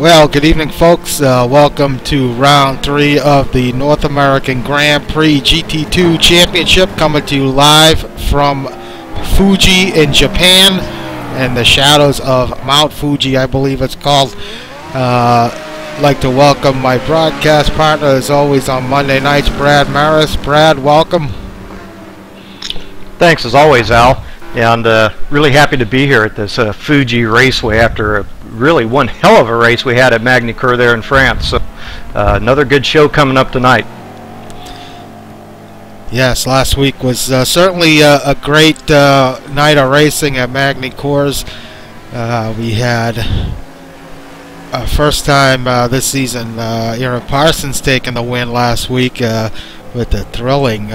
Well, good evening, folks. Welcome to round 3 of the North American Grand Prix GT2 Championship, coming to you live from Fuji in Japan, and the shadows of Mount Fuji, I believe it's called. I'd like to welcome my broadcast partner, as always, on Monday nights, Brad Maris. Brad, welcome. Thanks, as always, Al. And really happy to be here at this Fuji Raceway after really one hell of a race we had at Magny-Cours there in France. So another good show coming up tonight. Yes, last week was certainly a great night of racing at Magny-Cours. We had first time this season Aaron Parsons taking the win last week with the thrilling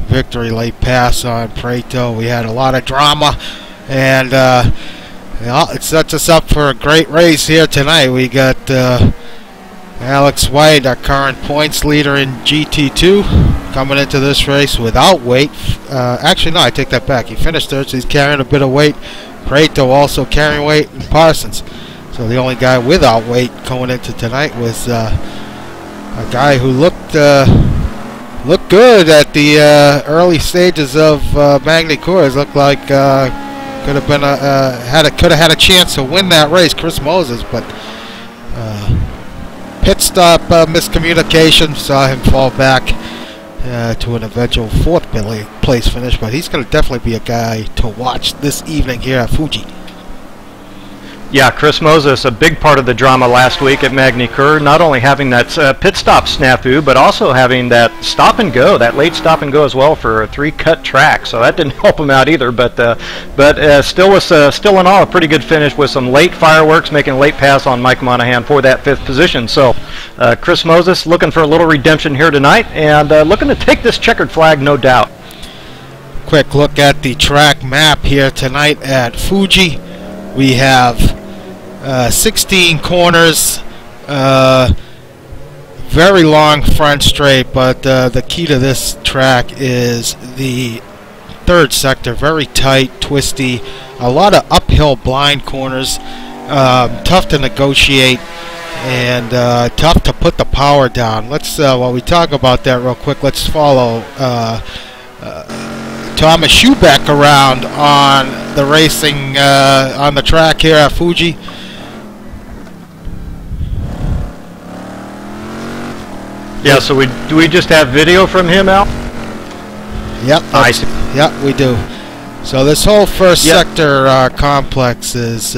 victory late pass on Prato. We had a lot of drama, and it sets us up for a great race here tonight. We got Alex White, our current points leader in GT2, coming into this race without weight. Actually, no, I take that back. He finished third, so he's carrying a bit of weight. Prato also carrying weight, and Parsons. So the only guy without weight going into tonight was a guy who looked good at the early stages of Magny-Cours. Looked like could have been could have had a chance to win that race, Chris Moses, but pit stop miscommunication saw him fall back to an eventual fourth place finish. But he's going to definitely be a guy to watch this evening here at Fuji. Yeah, Chris Moses, a big part of the drama last week at Magny-Cours, not only having that pit stop snafu, but also having that stop and go, that late stop and go as well for a 3-cut track. So that didn't help him out either. But still in all a pretty good finish with some late fireworks, making a late pass on Mike Monahan for that 5th position. So Chris Moses looking for a little redemption here tonight, and looking to take this checkered flag, no doubt. Quick look at the track map here tonight at Fuji. We have 16 corners, very long front straight, but the key to this track is the third sector. Very tight, twisty, a lot of uphill blind corners, tough to negotiate, and tough to put the power down. Let's while we talk about that real quick, let's follow Thomas Schubeck around on the racing on the track here at Fuji. Yeah, so do we just have video from him, Al? Yep. Yep, we do. So this whole first sector complex is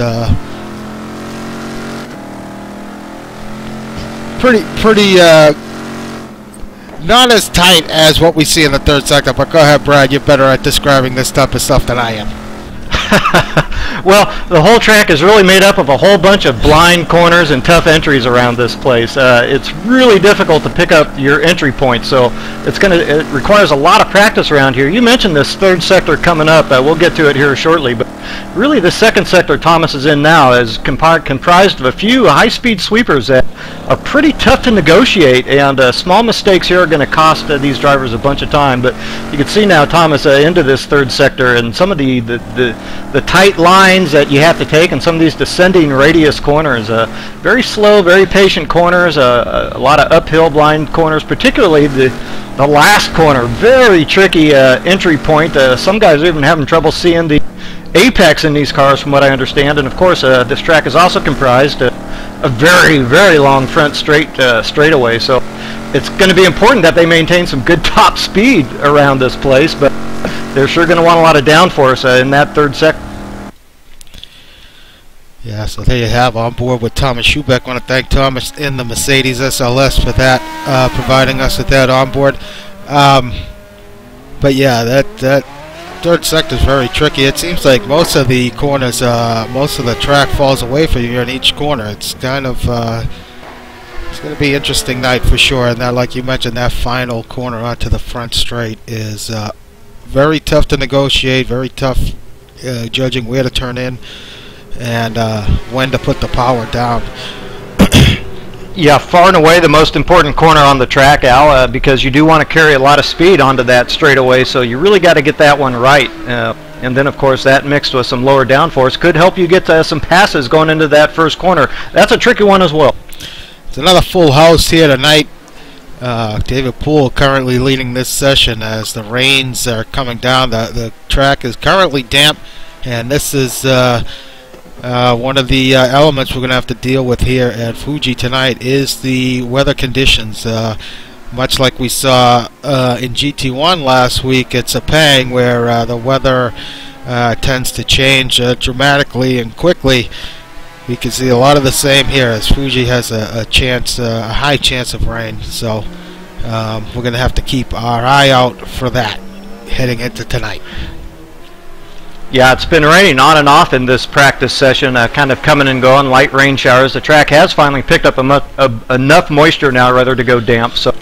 pretty not as tight as what we see in the third sector. But go ahead, Brad. You're better at describing this type of stuff than I am. Well, the whole track is really made up of a whole bunch of blind corners and tough entries around this place. It's really difficult to pick up your entry point, so it requires a lot of practice around here. You mentioned this third sector coming up. We'll get to it here shortly, but really the second sector Thomas is in now is comprised of a few high-speed sweepers that are pretty tough to negotiate, and small mistakes here are going to cost these drivers a bunch of time. But you can see now Thomas into this third sector, and some of the tight lines that you have to take, and some of these descending radius corners, very slow, very patient corners, a lot of uphill blind corners, particularly the last corner, very tricky entry point. Some guys are even having trouble seeing the apex in these cars, from what I understand. And of course this track is also comprised a very, very long front straightaway, so it's going to be important that they maintain some good top speed around this place, but they're sure going to want a lot of downforce in that third sector. Yeah, so there you have on board with Thomas Schubeck. I want to thank Thomas in the Mercedes SLS for that, providing us with that on board. But yeah, that third sector is very tricky. It seems like most of the corners, most of the track falls away from you in each corner. It's kind of it's going to be an interesting night for sure. And that, like you mentioned, that final corner onto the front straight is very tough to negotiate, very tough judging where to turn in and when to put the power down. Yeah, far and away the most important corner on the track, Al, because you do want to carry a lot of speed onto that straightaway, so you really got to get that one right. And then, of course, that mixed with some lower downforce could help you get some passes going into that first corner. That's a tricky one as well. It's another full house here tonight. David Poole currently leading this session as the rains are coming down. The track is currently damp, and this is one of the elements we're going to have to deal with here at Fuji tonight is the weather conditions. Much like we saw in GT1 last week at Sepang, where the weather tends to change dramatically and quickly. We can see a lot of the same here, as Fuji has a high chance of rain. So we're going to have to keep our eye out for that heading into tonight. Yeah, it's been raining on and off in this practice session, kind of coming and going, light rain showers. The track has finally picked up enough moisture now, rather, to go damp. So,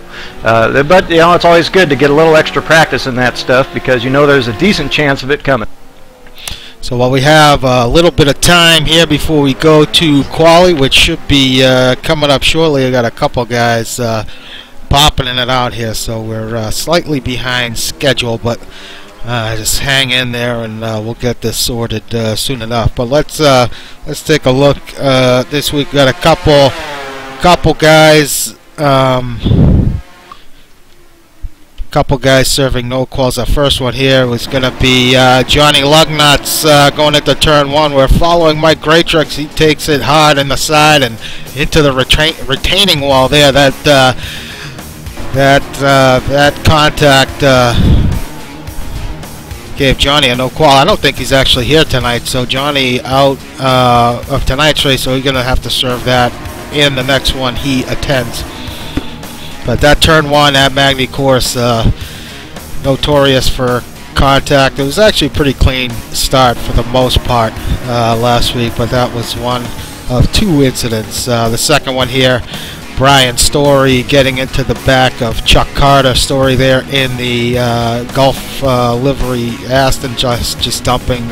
but you know, it's always good to get a little extra practice in that stuff, because you know there's a decent chance of it coming. So while we have a little bit of time here before we go to quali, which should be coming up shortly, I got a couple guys popping in and out here, so we're slightly behind schedule, but just hang in there and we'll get this sorted soon enough. But let's take a look. This week we got a couple guys. Couple guys serving no calls. Our first one here was going to be Johnny Lugnuts going into turn one. We're following Mike Greatrix. He takes it hard in the side and into the retaining wall there. That contact gave Johnny a no call. I don't think he's actually here tonight, so Johnny out of tonight's race, so he's going to have to serve that in the next one he attends. But that turn one at Magny course, notorious for contact. It was actually a pretty clean start for the most part last week, but that was one of two incidents. The second one here, Brian Story getting into the back of Chuck Carter. Story there in the Gulf livery Aston, just dumping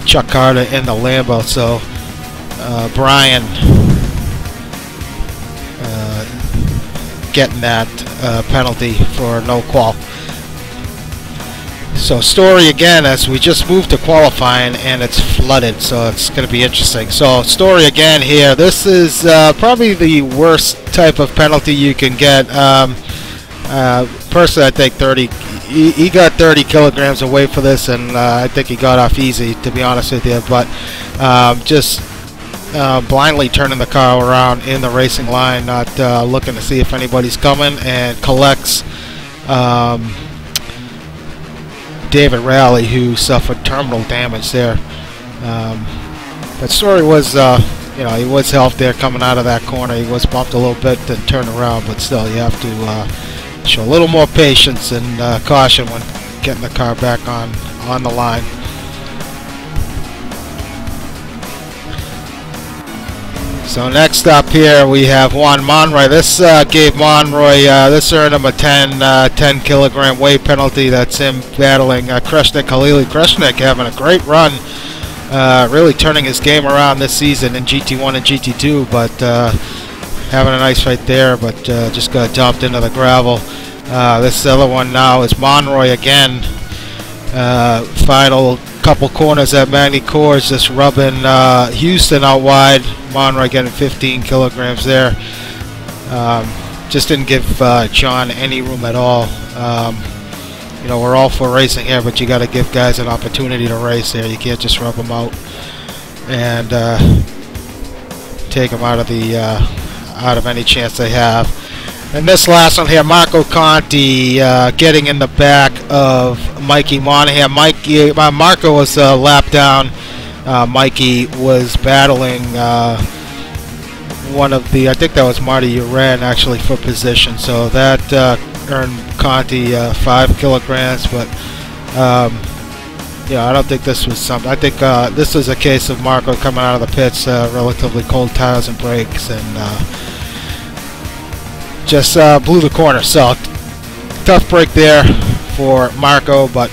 Chuck Carter in the Lambo. So Brian getting that penalty for no qual. So Story again, as we just moved to qualifying and it's flooded, so it's going to be interesting. So Story again here. This is probably the worst type of penalty you can get. Personally, I think 30. He got 30 kilograms away for this, and I think he got off easy, to be honest with you. But just blindly turning the car around in the racing line, not looking to see if anybody's coming, and collects David Rowley, who suffered terminal damage there. But Story was, you know, he was helped there coming out of that corner. He was bumped a little bit and turned around, but still, you have to show a little more patience and caution when getting the car back on the line. So next up here we have Juan Monroy. This gave Monroy, this earned him a 10 kilogram weight penalty. That's him battling Kreshnik Khalili. Kreshnik having a great run, really turning his game around this season in GT1 and GT2, but having a nice fight there, but just got dumped into the gravel. This other one now is Monroy again. Final couple corners at Magny Coors, just rubbing Houston out wide. Monroy getting 15 kilograms there. Just didn't give John any room at all. You know, we're all for racing here, but you got to give guys an opportunity to race here. You can't just rub them out and take them out of any chance they have. And this last one here, Marco Conti getting in the back of Mikey Monahan. Marco was lapped down. Mikey was battling one of the, I think that was Marty Uran actually for position. So that earned Conti 5 kilograms. But yeah, I don't think this was something. I think this was a case of Marco coming out of the pits, relatively cold tires and brakes, and just blew the corner. So tough break there for Marco, but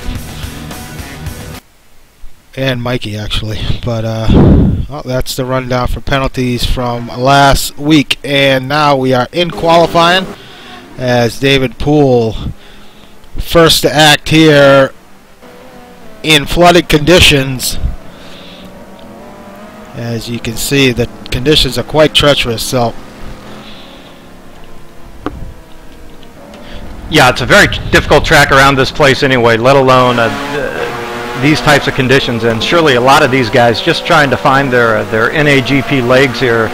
and Mikey actually. But well, that's the rundown for penalties from last week, and now we are in qualifying as David Poole, first to act here in flooded conditions. As you can see, the conditions are quite treacherous. So yeah, it's a very difficult track around this place anyway, let alone these types of conditions. And surely a lot of these guys just trying to find their NAGP legs here.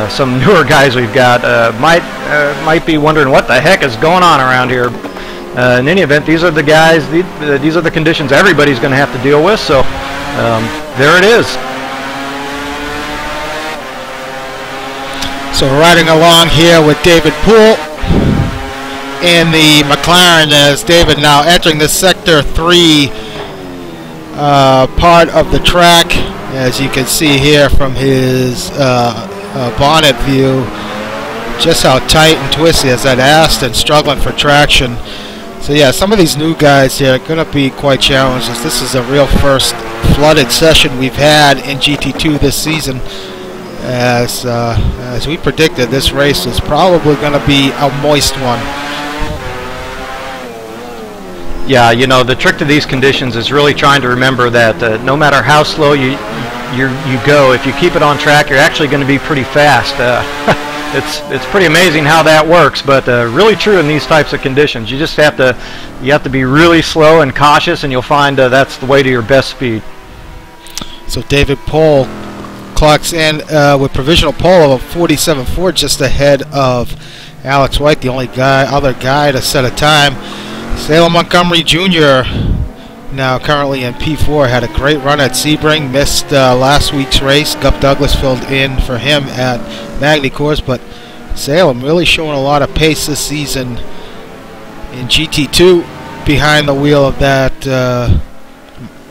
Some newer guys we've got might be wondering what the heck is going on around here. In any event, these are the guys, these are the conditions everybody's going to have to deal with. So there it is. So riding along here with David Poole in the McLaren, as David now entering the Sector 3 part of the track. As you can see here from his bonnet view, just how tight and twisty is that Aston, struggling for traction. So yeah, some of these new guys here are going to be quite challenged, as this is a real first flooded session we've had in GT2 this season. As we predicted, this race is probably going to be a moist one. Yeah, you know, the trick to these conditions is really trying to remember that no matter how slow you go, if you keep it on track, you're actually going to be pretty fast. It's pretty amazing how that works, but really true in these types of conditions. You just have to be really slow and cautious, and you'll find that's the way to your best speed. So David Poole clocks in with provisional pole of 47.4, just ahead of Alex White, the only other guy to set a time. Salem Montgomery Jr., now currently in P4, had a great run at Sebring, missed last week's race. Gup Douglas filled in for him at Magny Cours, but Salem really showing a lot of pace this season in GT2 behind the wheel of that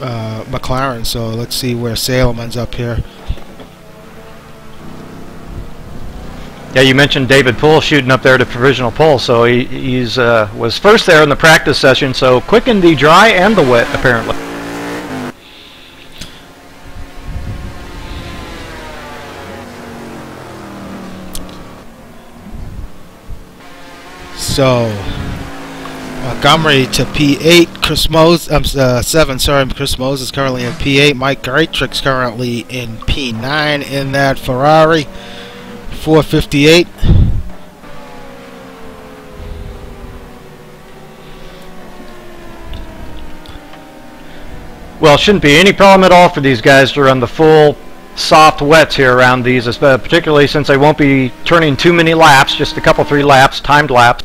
McLaren. So let's see where Salem ends up here. Yeah, you mentioned David Poole shooting up there to provisional pole, so he was first there in the practice session, so quick in the dry and the wet, apparently. So Montgomery to P8, Chris Moses, 7, sorry, Chris Moses currently in P8, Mike Greitrick's currently in P9 in that Ferrari. 458. Well, it shouldn't be any problem at all for these guys to run the full soft wets here around these, particularly since they won't be turning too many laps, just a couple, 3 laps, timed laps,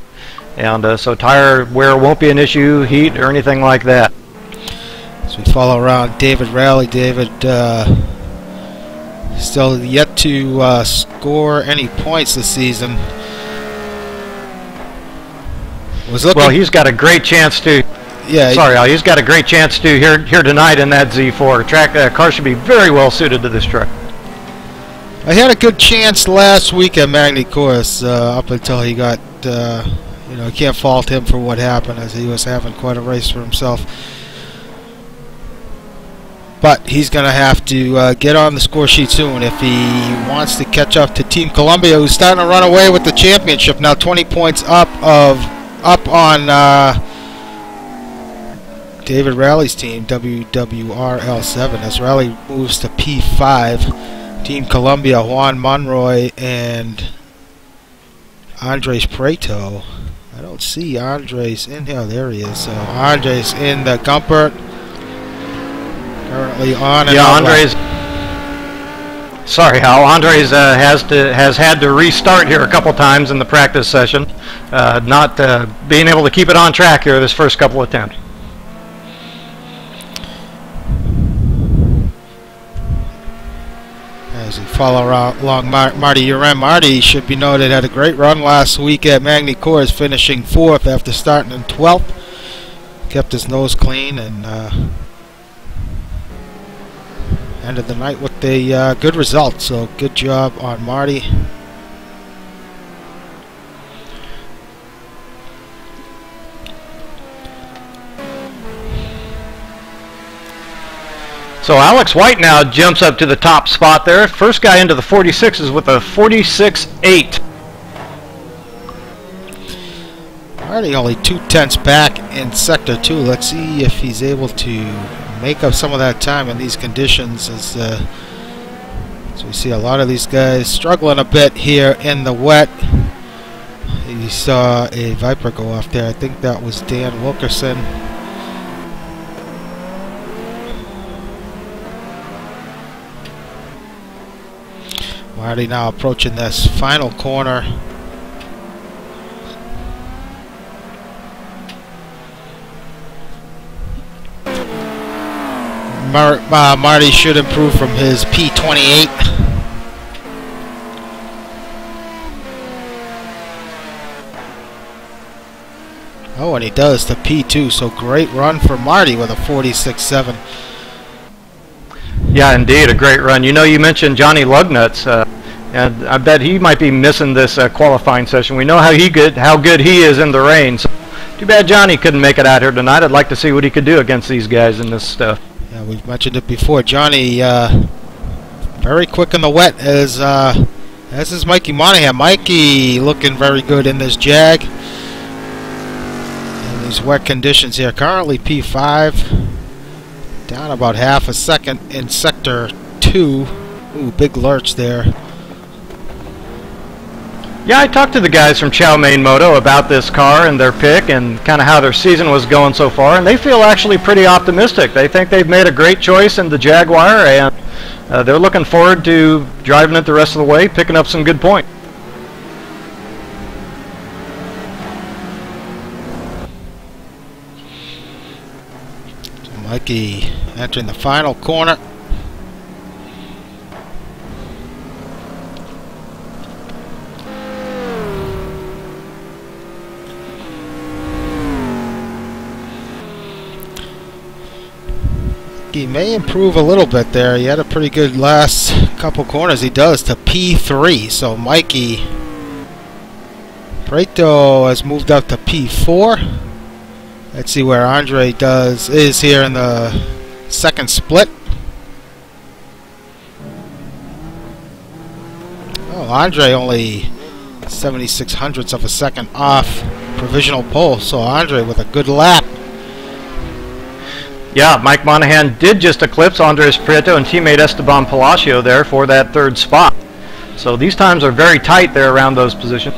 and so tire wear won't be an issue, heat or anything like that. So we follow around David Rowley. David still yet to score any points this season. Well, he's got a great chance to. Yeah. Sorry, Al. He's got a great chance to here tonight in that Z4 track. Car should be very well suited to this truck. I had a good chance last week at Magny Cours up until he got. You know, can't fault him for what happened, as he was having quite a race for himself. But he's going to have to get on the score sheet soon if he wants to catch up to Team Columbia, who's starting to run away with the championship. Now 20 points up on David Rowley's team, WWRL7, as Rowley moves to P5. Team Columbia, Juan Monroy and Andres Preto. I don't see Andres in here. There he is. So Andres in the Gumpert. Currently on and Andres. Sorry, Hal. Andres has had to restart here a couple times in the practice session, not being able to keep it on track here this first couple attempts. As we follow along Marty Uren. Marty, should be noted, had a great run last week at Magny Cours, finishing 4th after starting in 12th. Kept his nose clean and ended the night with a good result. So good job on Marty. So Alex White now jumps up to the top spot there. First guy into the 46s with a 46.8. Marty only 2/10 back in Sector 2. Let's see if he's able to make up some of that time in these conditions, as So we see a lot of these guys struggling a bit here in the wet. You saw a Viper go off there. I think that was Dan Wilkerson. Marty now approaching this final corner. Marty should improve from his P28. Oh, and he does to P2, so great run for Marty with a 46.7. Yeah, indeed, a great run. You know, you mentioned Johnny Lugnuts, and I bet he might be missing this qualifying session. We know how good he is in the rain. So too bad Johnny couldn't make it out here tonight. I'd like to see what he could do against these guys in this stuff. Yeah, we've mentioned it before. Johnny, very quick in the wet, as is Mikey Monahan. Mikey looking very good in this Jag. In these wet conditions here. Currently P5. Down about half a second in Sector 2. Ooh, big lurch there. Yeah, I talked to the guys from Chow Mein Moto about this car and their pick and kind of how their season was going so far, and they feel actually pretty optimistic. They think they've made a great choice in the Jaguar, and they're looking forward to driving it the rest of the way, picking up some good points. So Mikey entering the final corner. He may improve a little bit there. He had a pretty good last couple corners. He does to P3. So Mikey Preto has moved up to P4. Let's see where Andre is here in the second split. Oh, Andre only 76/100ths of a second off provisional pole. So Andre with a good lap. Yeah, Mike Monahan did just eclipse Andres Prieto and teammate Esteban Palacio there for that third spot. So these times are very tight there around those positions.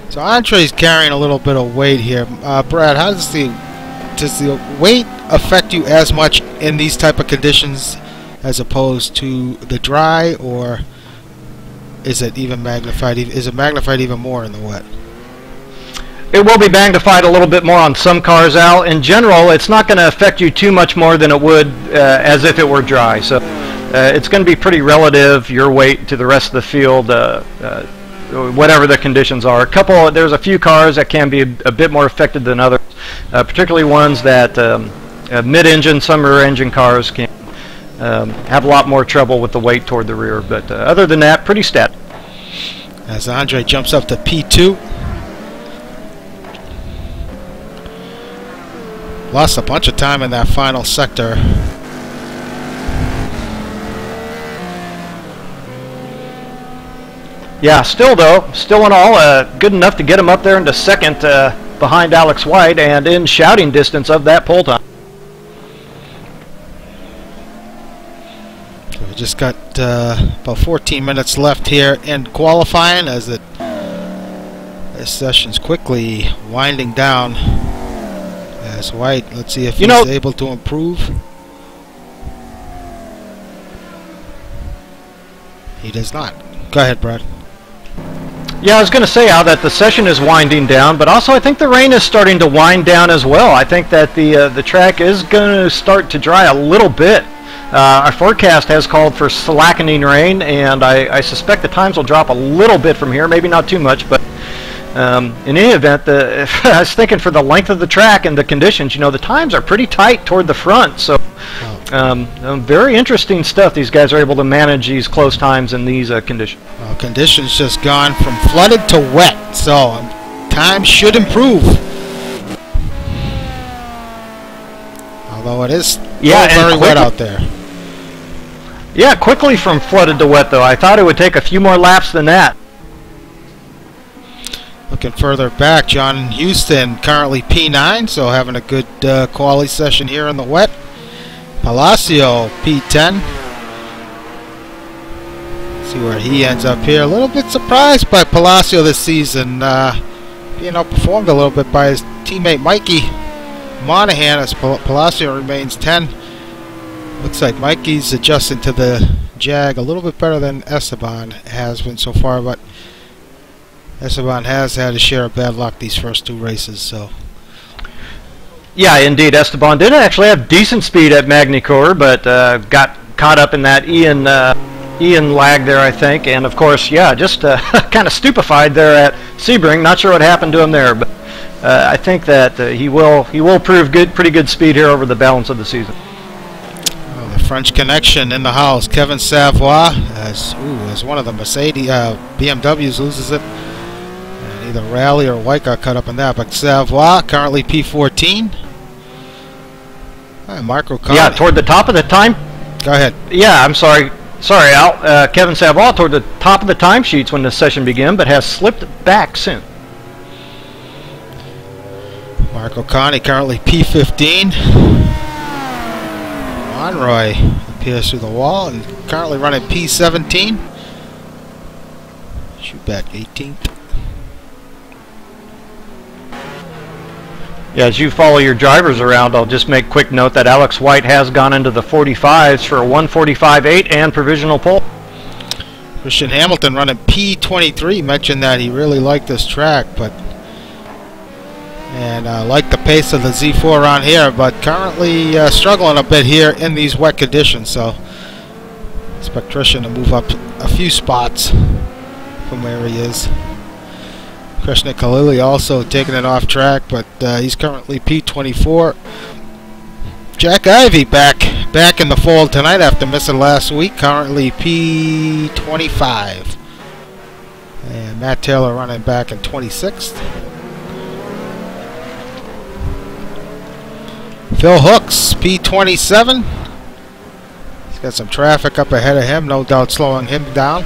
So Andre's carrying a little bit of weight here. Brad, how does the weight affect you as much in these type of conditions as opposed to the dry, or is it even magnified? Is it magnified even more in the wet? It will be magnified a little bit more on some cars, Al. In general, it's not going to affect you too much more than it would as if it were dry. So it's going to be pretty relative, your weight to the rest of the field, whatever the conditions are. There's a few cars that can be a bit more affected than others, particularly ones that mid-engine, summer engine cars can have a lot more trouble with the weight toward the rear. But other than that, pretty static. As Andre jumps up to P2. Lost a bunch of time in that final sector. Yeah, still in all, good enough to get him up there into second behind Alex White and in shouting distance of that pole time. So we just got about 14 minutes left here in qualifying as this session's quickly winding down. As White, let's see if he's able to improve. He does not. Go ahead, Brad. Yeah, I was going to say, Al, that the session is winding down, but also I think the rain is starting to wind down as well. I think that the track is going to start to dry a little bit. Our forecast has called for slackening rain, and I suspect the times will drop a little bit from here, maybe not too much, but in any event, I was thinking for the length of the track and the conditions, the times are pretty tight toward the front. So very interesting stuff. These guys are able to manage these close times in these conditions. Conditions just gone from flooded to wet, so time should improve. Although it is very wet out there. Yeah, quickly from flooded to wet, though. I thought it would take a few more laps than that. Looking further back, John Houston currently P9, so having a good quali session here in the wet. Palacio P10. See where he ends up here. A little bit surprised by Palacio this season. Being outperformed a little bit by his teammate Mikey Monahan as Palacio remains 10. Looks like Mikey's adjusting to the Jag a little bit better than Esteban has been so far, but Esteban has had a share of bad luck these first two races. So, yeah, indeed, Esteban did actually have decent speed at Magny-Cours, but got caught up in that Ian lag there, I think, and of course, yeah, just kind of stupefied there at Sebring. Not sure what happened to him there, but I think that he will prove pretty good speed here over the balance of the season. French connection in the house. Kevin Savoy as one of the Mercedes BMWs loses it, and either Rally or White got cut up in that. But Savoy currently P14. Marco Conti. Yeah, toward the top of the time. Go ahead. Yeah, I'm sorry, Al. Kevin Savoy toward the top of the timesheets when the session began, but has slipped back since. Marco Conti currently P15. Monroy appears through the wall and currently running P17. Shootback 18th. Yeah, as you follow your drivers around, I'll just make quick note that Alex White has gone into the 45s for a 1:45.8 and provisional pole. Christian Hamilton running P23 mentioned that he really liked this track, and liked the pace of the Z4 around here, but currently struggling a bit here in these wet conditions. So expect Christian to move up a few spots from where he is. Krishna Khalili also taking it off track, but he's currently P24. Jack Ivey back in the fold tonight after missing last week, currently P25. And Matt Taylor running back in 26th. Phil Hooks, P27. He's got some traffic up ahead of him, no doubt slowing him down.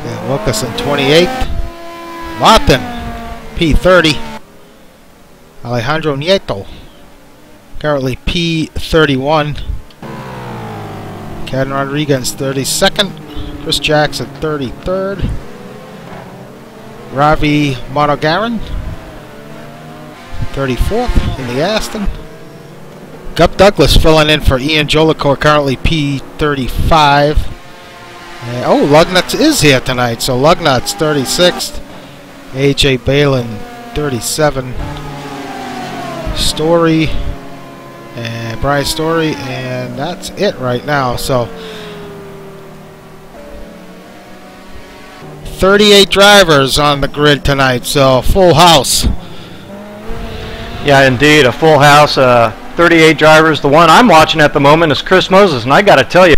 And Wilkerson, 28th. Martin, P30. Alejandro Nieto, currently P31. Ken Rodriguez, 32nd. Chris Jackson, 33rd. Ravi Monogaran, 34th in the Aston. Gup Douglas filling in for Ian Jolicoeur, currently P35. Lugnut's is here tonight, so Lugnut's 36th. A.J. Balin, 37. Story and Brian Story, and that's it right now. So 38 drivers on the grid tonight, so full house. Yeah, indeed, a full house, 38 drivers. The one I'm watching at the moment is Chris Moses, and I got to tell you,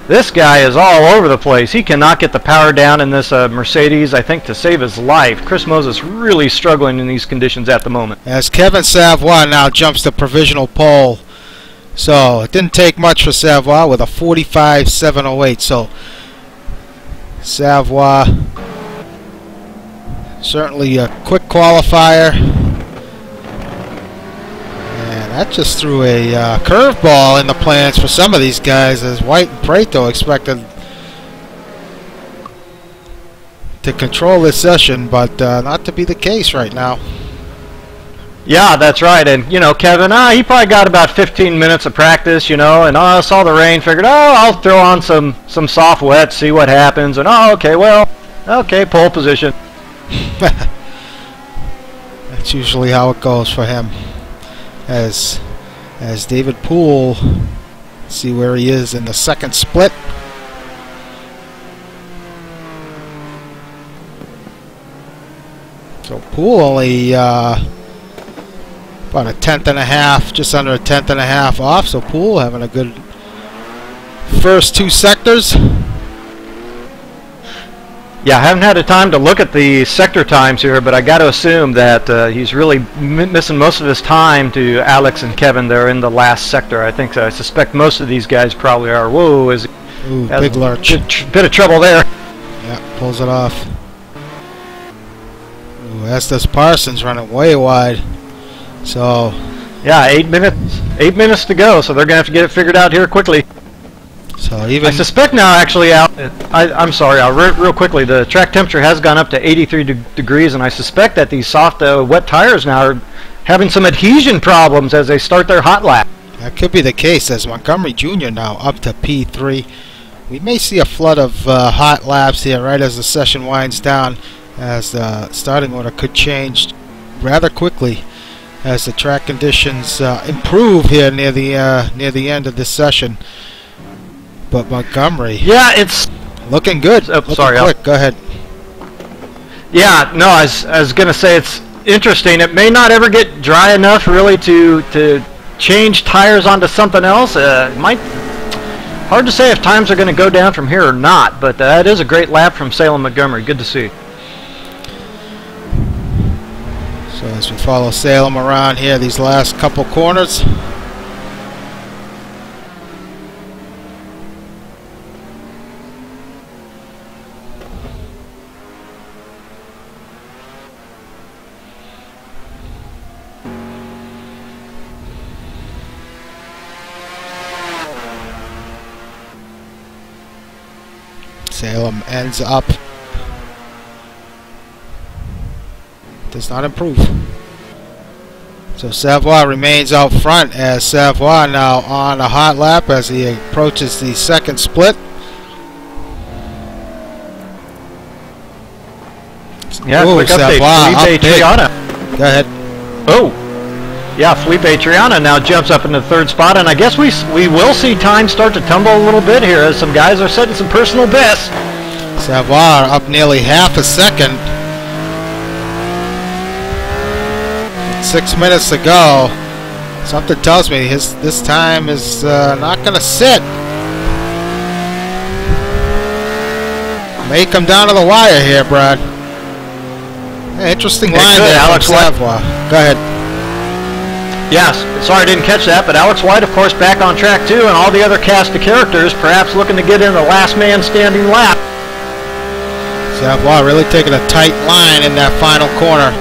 this guy is all over the place. He cannot get the power down in this Mercedes, I think, to save his life. Chris Moses really struggling in these conditions at the moment. As Kevin Savoy now jumps to provisional pole. So it didn't take much for Savoy with a 45.708. So Savoy, certainly a quick qualifier. That just threw a curveball in the plans for some of these guys, as White and Preto expected to control this session, but not to be the case right now. Yeah, that's right. And, you know, Kevin, he probably got about 15 minutes of practice, you know, and saw the rain, figured, I'll throw on some soft wet, see what happens, and okay, pole position. That's usually how it goes for him. As David Poole, see where he is in the second split. So Poole only about a tenth and a half, just under a tenth and a half off. So Poole having a good first two sectors. Yeah, I haven't had a time to look at the sector times here, but I got to assume that he's really missing most of his time to Alex and Kevin. They're in the last sector. I suspect most of these guys probably are. Whoa, big lurch. Bit of trouble there. Yeah, pulls it off. Ooh, Estes Parsons running way wide. So yeah, 8 minutes to go. So they're gonna have to get it figured out here quickly. So So even I suspect now, actually, Al, I'm sorry, Al, real quickly, the track temperature has gone up to 83 degrees, and I suspect that these soft, wet tires now are having some adhesion problems as they start their hot lap. that could be the case, as Montgomery Jr. now up to P3. We may see a flood of hot laps here right as the session winds down, as the starting order could change rather quickly as the track conditions improve here near the end of this session. But Montgomery, Yeah, it's looking good. Oh, Looking sorry, quick. Go ahead. Yeah, no, I was going to say it's interesting. It may not ever get dry enough really to change tires onto something else. It might, hard to say if times are going to go down from here or not, but that is a great lap from Salem Montgomery. Good to see. So as we follow Salem around here, these last couple corners. Salem ends up, does not improve. So Savoy remains out front, as Savoy now on a hot lap as he approaches the second split. Yeah, Ooh, quick update. Savoy Felipe up big. Triana. Go ahead. Oh, yeah, Felipe Triana now jumps up into the third spot, and I guess we will see time start to tumble a little bit here as some guys are setting some personal bests. Savoy up nearly half a second. 6 minutes to go. Something tells me this time is not going to sit. May come down to the wire here, Brad. Interesting line there, Alex from Savoy. Go ahead. Yes, sorry I didn't catch that, but Alex White, of course, back on track too, and all the other cast of characters perhaps looking to get in the last man standing lap. Savoy really taking a tight line in that final corner.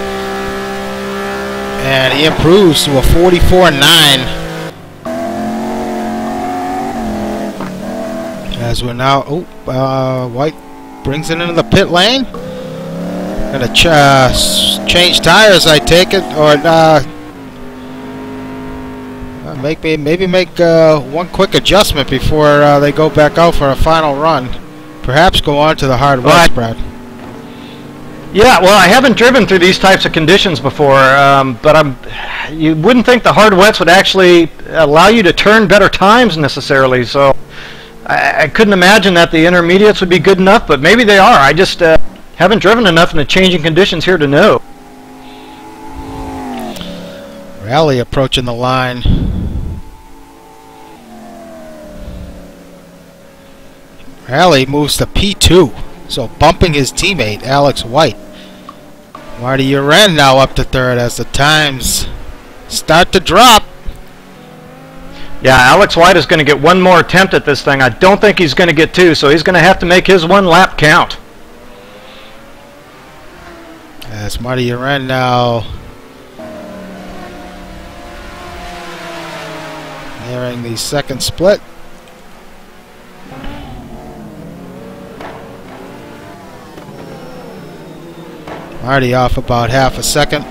And he improves to a 44.9. As we're now, White brings it into the pit lane. Gonna change tires, I take it, or maybe make one quick adjustment before they go back out for a final run. Perhaps go on to the hard wets, Brad. Yeah, well, I haven't driven through these types of conditions before, but you wouldn't think the hard wets would actually allow you to turn better times necessarily, so I couldn't imagine that the intermediates would be good enough, but maybe they are. I just haven't driven enough in the changing conditions here to know. Rally approaching the line. Rally moves to P2, so bumping his teammate, Alex White. Marty Uren now up to third as the times start to drop. Yeah, Alex White is going to get one more attempt at this thing. I don't think he's going to get two, so he's going to have to make his one lap count. As Marty Uren now nearing the second split. Marty off about half a second.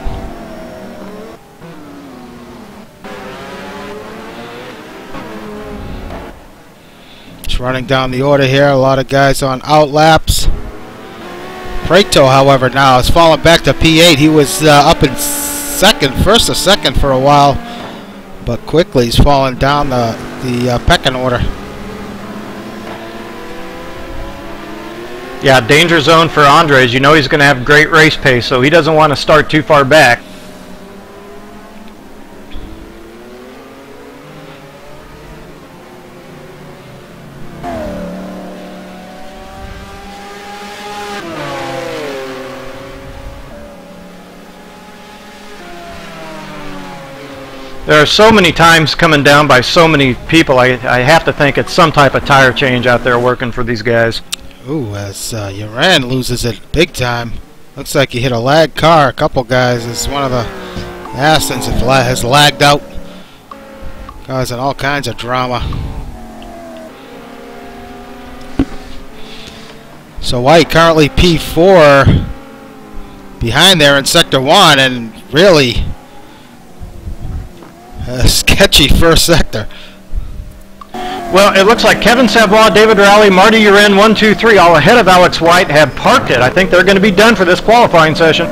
Just running down the order here. A lot of guys on out laps. Prato, however, now has fallen back to P8. He was up in first or second for a while, but quickly he's fallen down the pecking order. Yeah, danger zone for Andres. You know he's going to have great race pace, so he doesn't want to start too far back. There are so many times coming down by so many people, I have to think it's some type of tire change out there working for these guys. Ooh, as Uran loses it big time. Looks like he hit a lag car. A couple guys. It's one of the Astons has lagged out, causing all kinds of drama. So White currently P4 behind there in Sector 1, and really a sketchy first sector. Well, it looks like Kevin Savoy, David Rowley, Marty Urin, 1, 2, 3, all ahead of Alex White, have parked it. I think they're going to be done for this qualifying session.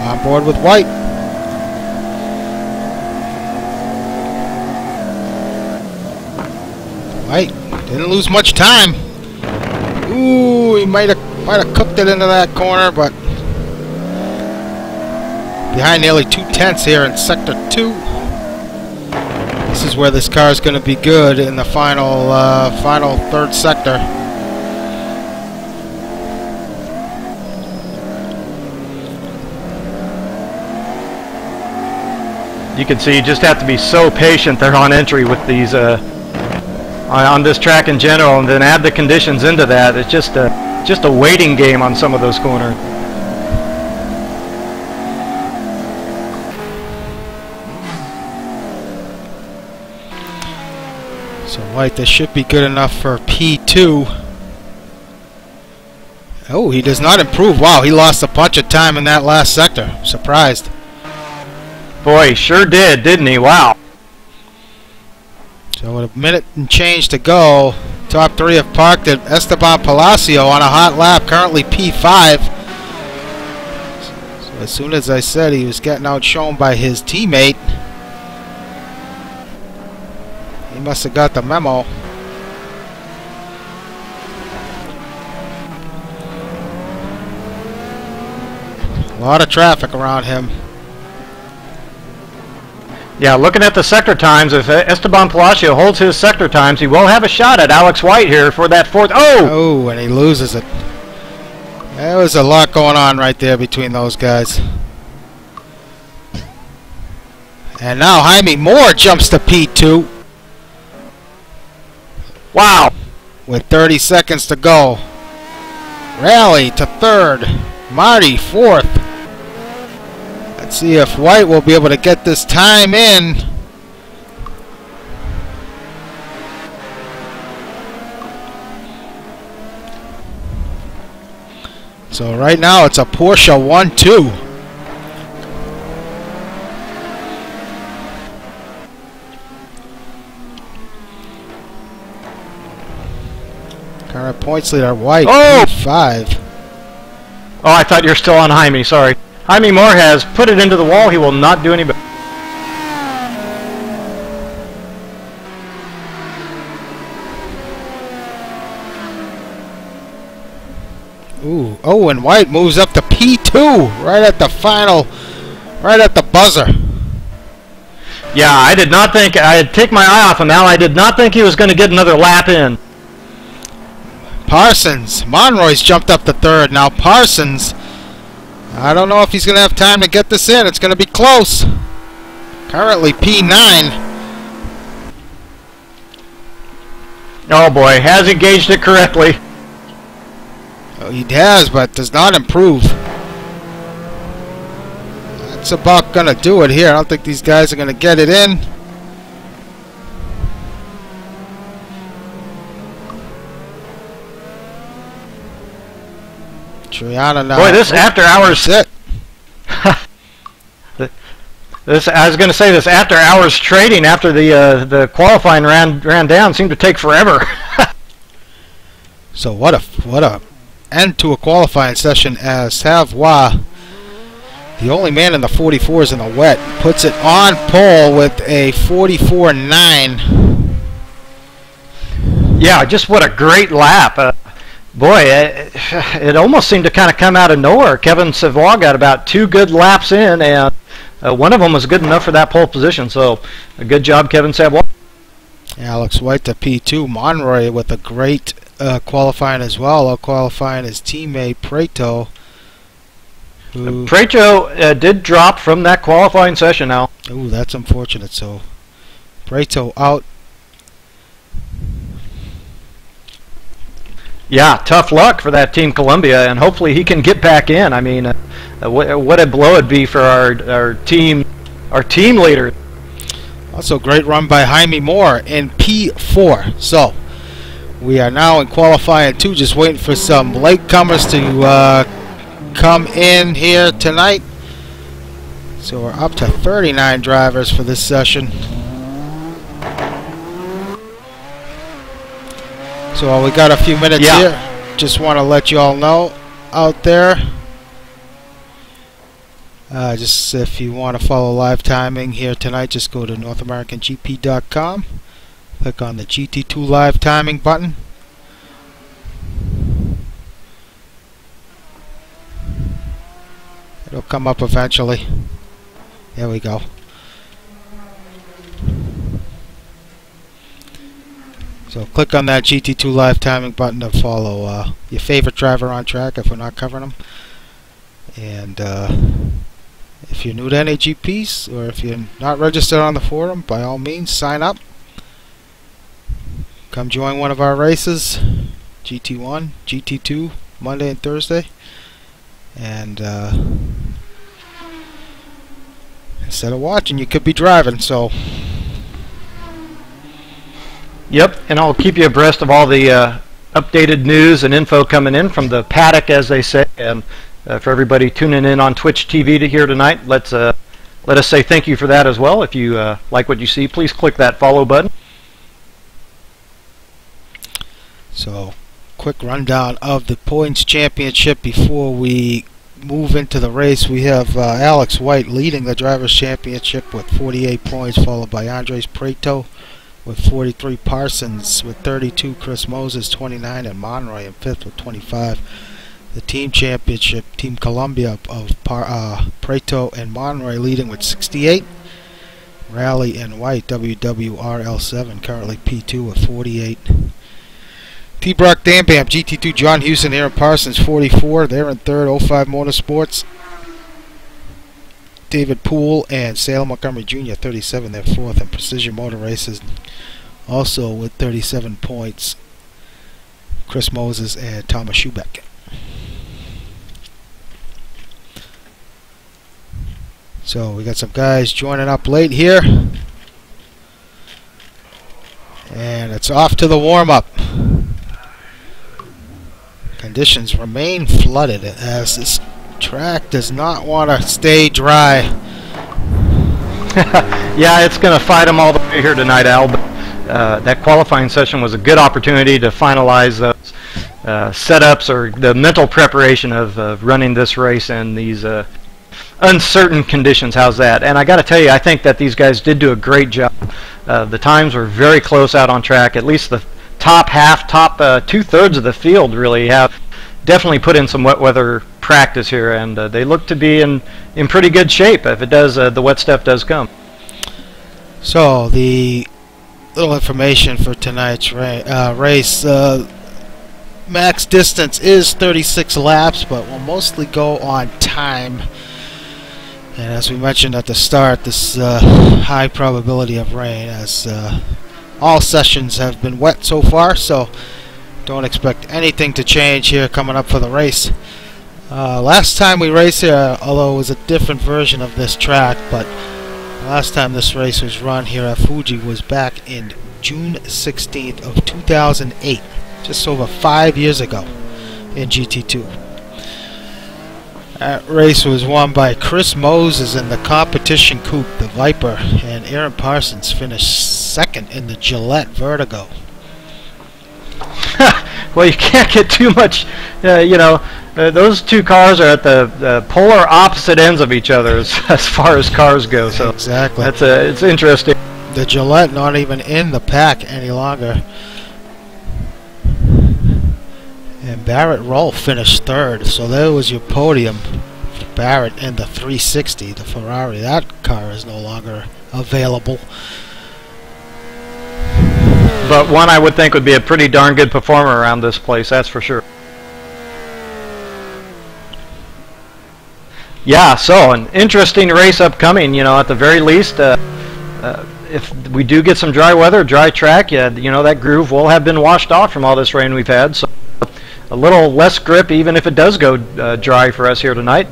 On board with White. White didn't lose much time. Ooh, he might have cooked it into that corner, but behind nearly 2/10 here in Sector 2. This is where this car is going to be good in the final third sector. You can see you just have to be so patient there on entry with these on this track in general, and then add the conditions into that. It's just a waiting game on some of those corners. So White, this should be good enough for P2. Oh, he does not improve. Wow, he lost a bunch of time in that last sector. Surprised. Boy, he sure did, didn't he? Wow. So with a minute and change to go, top three have parked at Esteban Palacio on a hot lap, currently P5. So as soon as I said he was getting outshone by his teammate, he must have got the memo. A lot of traffic around him. Yeah, looking at the sector times, if Esteban Palacio holds his sector times, he will have a shot at Alex White here for that fourth. Oh, and he loses it. There was a lot going on right there between those guys. And now Jaime Moore jumps to P2. Wow. With 30 seconds to go. Rally to third. Marty fourth. Let's see if White will be able to get this time in. So right now it's a Porsche 1-2. Current points leader White, P5. Oh, I thought you were still on Jaime, sorry. Jaime Moore has put it into the wall. He will not do any better. Ooh, oh, and White moves up to P2 right at the final, right at the buzzer. Yeah, I did not think, I'd take my eye off him now. I did not think he was going to get another lap in. Parsons, Monroy's jumped up to third. Now Parsons, I don't know if he's going to have time to get this in. It's going to be close. Currently P9. Oh boy, has engaged it correctly. Oh, he has, but does not improve. That's about going to do it here. I don't think these guys are going to get it in. Triana now. Boy, this after hours. That's it. This, I was going to say, this after hours trading after the qualifying ran down seemed to take forever. So what a end to a qualifying session as Savoy, the only man in the 44s in the wet, puts it on pole with a 44.9. Yeah, just what a great lap. Boy, it almost seemed to kind of come out of nowhere. Kevin Savoy got about 2 good laps in, and one of them was good enough for that pole position. So, a good job, Kevin Savoy. Alex White to P2. Monroy with a great qualifying as well. Qualifying his teammate Preto. Preto did drop from that qualifying session now. Ooh, that's unfortunate. So, Preto out. Yeah, tough luck for that Team Columbia, and hopefully he can get back in. I mean, what a blow it'd be for our team leader. Also, great run by Jaime Moore in P4. So, we are now in qualifying 2, just waiting for some latecomers to come in here tonight. So, we're up to 39 drivers for this session. So, we got a few minutes here. Just want to let you all know out there. Just if you want to follow live timing here tonight, just go to NorthAmericanGP.com. Click on the GT2 live timing button. It'll come up eventually. There we go. So click on that GT2 live timing button to follow your favorite driver on track if we're not covering them. And if you're new to any GPs, or if you're not registered on the forum, by all means sign up. Come join one of our races, GT1, GT2, Monday and Thursday. And instead of watching, you could be driving. So yep, and I'll keep you abreast of all the updated news and info coming in from the paddock, as they say. And for everybody tuning in on Twitch TV to here tonight, let us say thank you for that as well. If you like what you see, please click that follow button. So, quick rundown of the points championship before we move into the race. We have Alex White leading the Drivers' Championship with 48 points, followed by Andres Prieto with 43, Parsons with 32, Chris Moses 29, and Monroy in 5th with 25. The team championship, Team Columbia of Prieto and Monroy leading with 68. Rally and White, WWRL7, currently P2 with 48. T-Brock Dambam, GT2, John Houston, Aaron Parsons, 44. They're in 3rd, 05 Motorsports. David Poole and Salem Montgomery Jr., 37. They're 4th. And Precision Motor Races, also with 37 points. Chris Moses and Thomas Schubeck. So we got some guys joining up late here. And it's off to the warm-up. Conditions remain flooded as this track does not want to stay dry. Yeah, it's going to fight them all the way here tonight, Al. But that qualifying session was a good opportunity to finalize those setups, or the mental preparation of running this race in these uncertain conditions. How's that? And I got to tell you, I think that these guys did do a great job. The times were very close out on track. At least the top half, top 2/3 of the field really have definitely put in some wet weather practice here, and they look to be in pretty good shape if it does the wet stuff does come. So the little information for tonight's race, max distance is 36 laps, but will mostly go on time. And as we mentioned at the start, this high probability of rain, as all sessions have been wet so far, so don't expect anything to change here coming up for the race. Last time we raced here, although it was a different version of this track, but last time this race was run here at Fuji was back in June 16th of 2008, just over 5 years ago in GT2. That race was won by Chris Moses in the competition coupe, the Viper, and Aaron Parsons finished 2nd in the Gillette Vertigo. Well, you can't get too much, you know, those two cars are at the polar opposite ends of each other as far as cars go. So exactly, it's interesting. The Gillette not even in the pack any longer. And Barrett Roll finished 3rd, so there was your podium for Barrett in the 360, the Ferrari. That car is no longer available. But one I would think would be a pretty darn good performer around this place, that's for sure. Yeah, so an interesting race upcoming, you know, at the very least. If we do get some dry weather, dry track, you know, that groove will have been washed off from all this rain we've had. So a little less grip, even if it does go dry for us here tonight.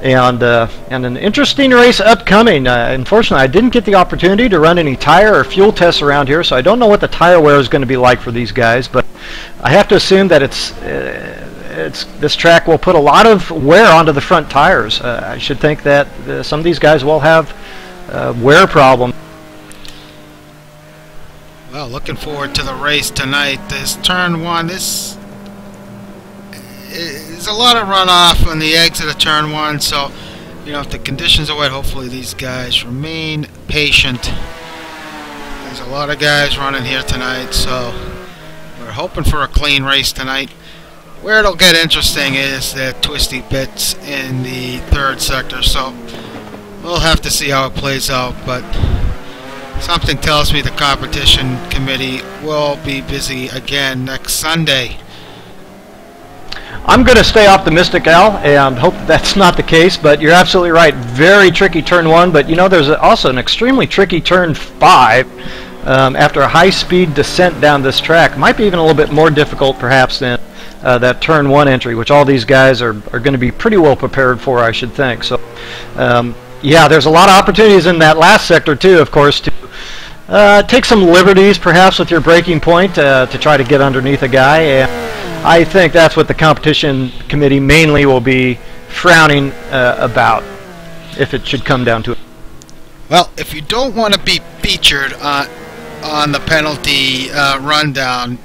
And an interesting race upcoming. Unfortunately, I didn't get the opportunity to run any tire or fuel tests around here, so I don't know what the tire wear is going to be like for these guys. But I have to assume that this track will put a lot of wear onto the front tires. I should think that some of these guys will have wear problems. Well, looking forward to the race tonight. This turn one, this is a lot of runoff on the exit of turn one, so you know, if the conditions are wet, hopefully these guys remain patient. There's a lot of guys running here tonight, so we're hoping for a clean race tonight. Where it'll get interesting is the twisty bits in the third sector, so we'll have to see how it plays out, but something tells me the competition committee will be busy again next Sunday. I'm going to stay optimistic, Al, and hope that's not the case, but you're absolutely right. Very tricky turn one, but you know, there's also an extremely tricky turn 5 after a high-speed descent down this track. Might be even a little bit more difficult, perhaps, than that turn 1 entry, which all these guys are going to be pretty well prepared for, I should think. So, yeah, there's a lot of opportunities in that last sector, too, of course, to take some liberties, perhaps, with your braking point to try to get underneath a guy. And I think that's what the competition committee mainly will be frowning about, if it should come down to it. Well, if you don't want to be featured on the penalty rundown,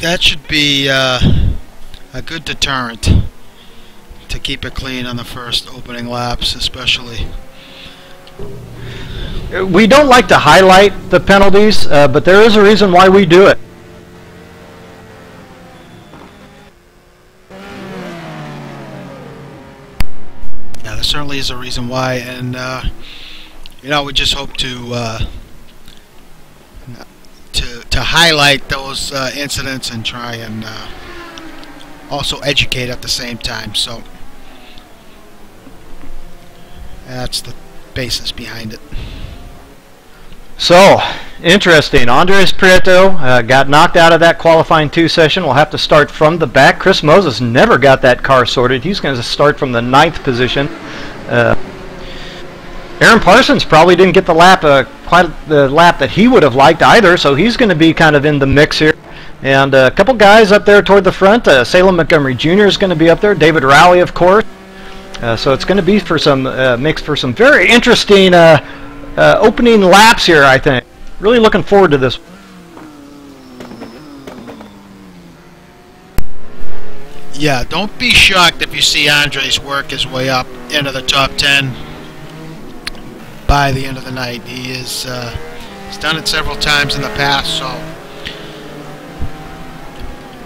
that should be a good deterrent to keep it clean on the first opening laps, especially. We don't like to highlight the penalties, but there is a reason why we do it. Yeah, there certainly is a reason why, and you know, we just hope to highlight those incidents and try and also educate at the same time. So that's the basis behind it. So, interesting. Andres Prieto got knocked out of that qualifying 2 session. We'll have to start from the back. Chris Moses never got that car sorted. He's going to start from the 9th position. Aaron Parsons probably didn't get the lap, quite the lap that he would have liked either, so he's going to be kind of in the mix here. And a couple guys up there toward the front. Salem Montgomery Jr. is going to be up there. David Rowley, of course. So it's going to be for some mix for some very interesting opening laps here, I think. Really looking forward to this. Yeah, don't be shocked if you see Andres work his way up into the top 10 by the end of the night. He is he's done it several times in the past, so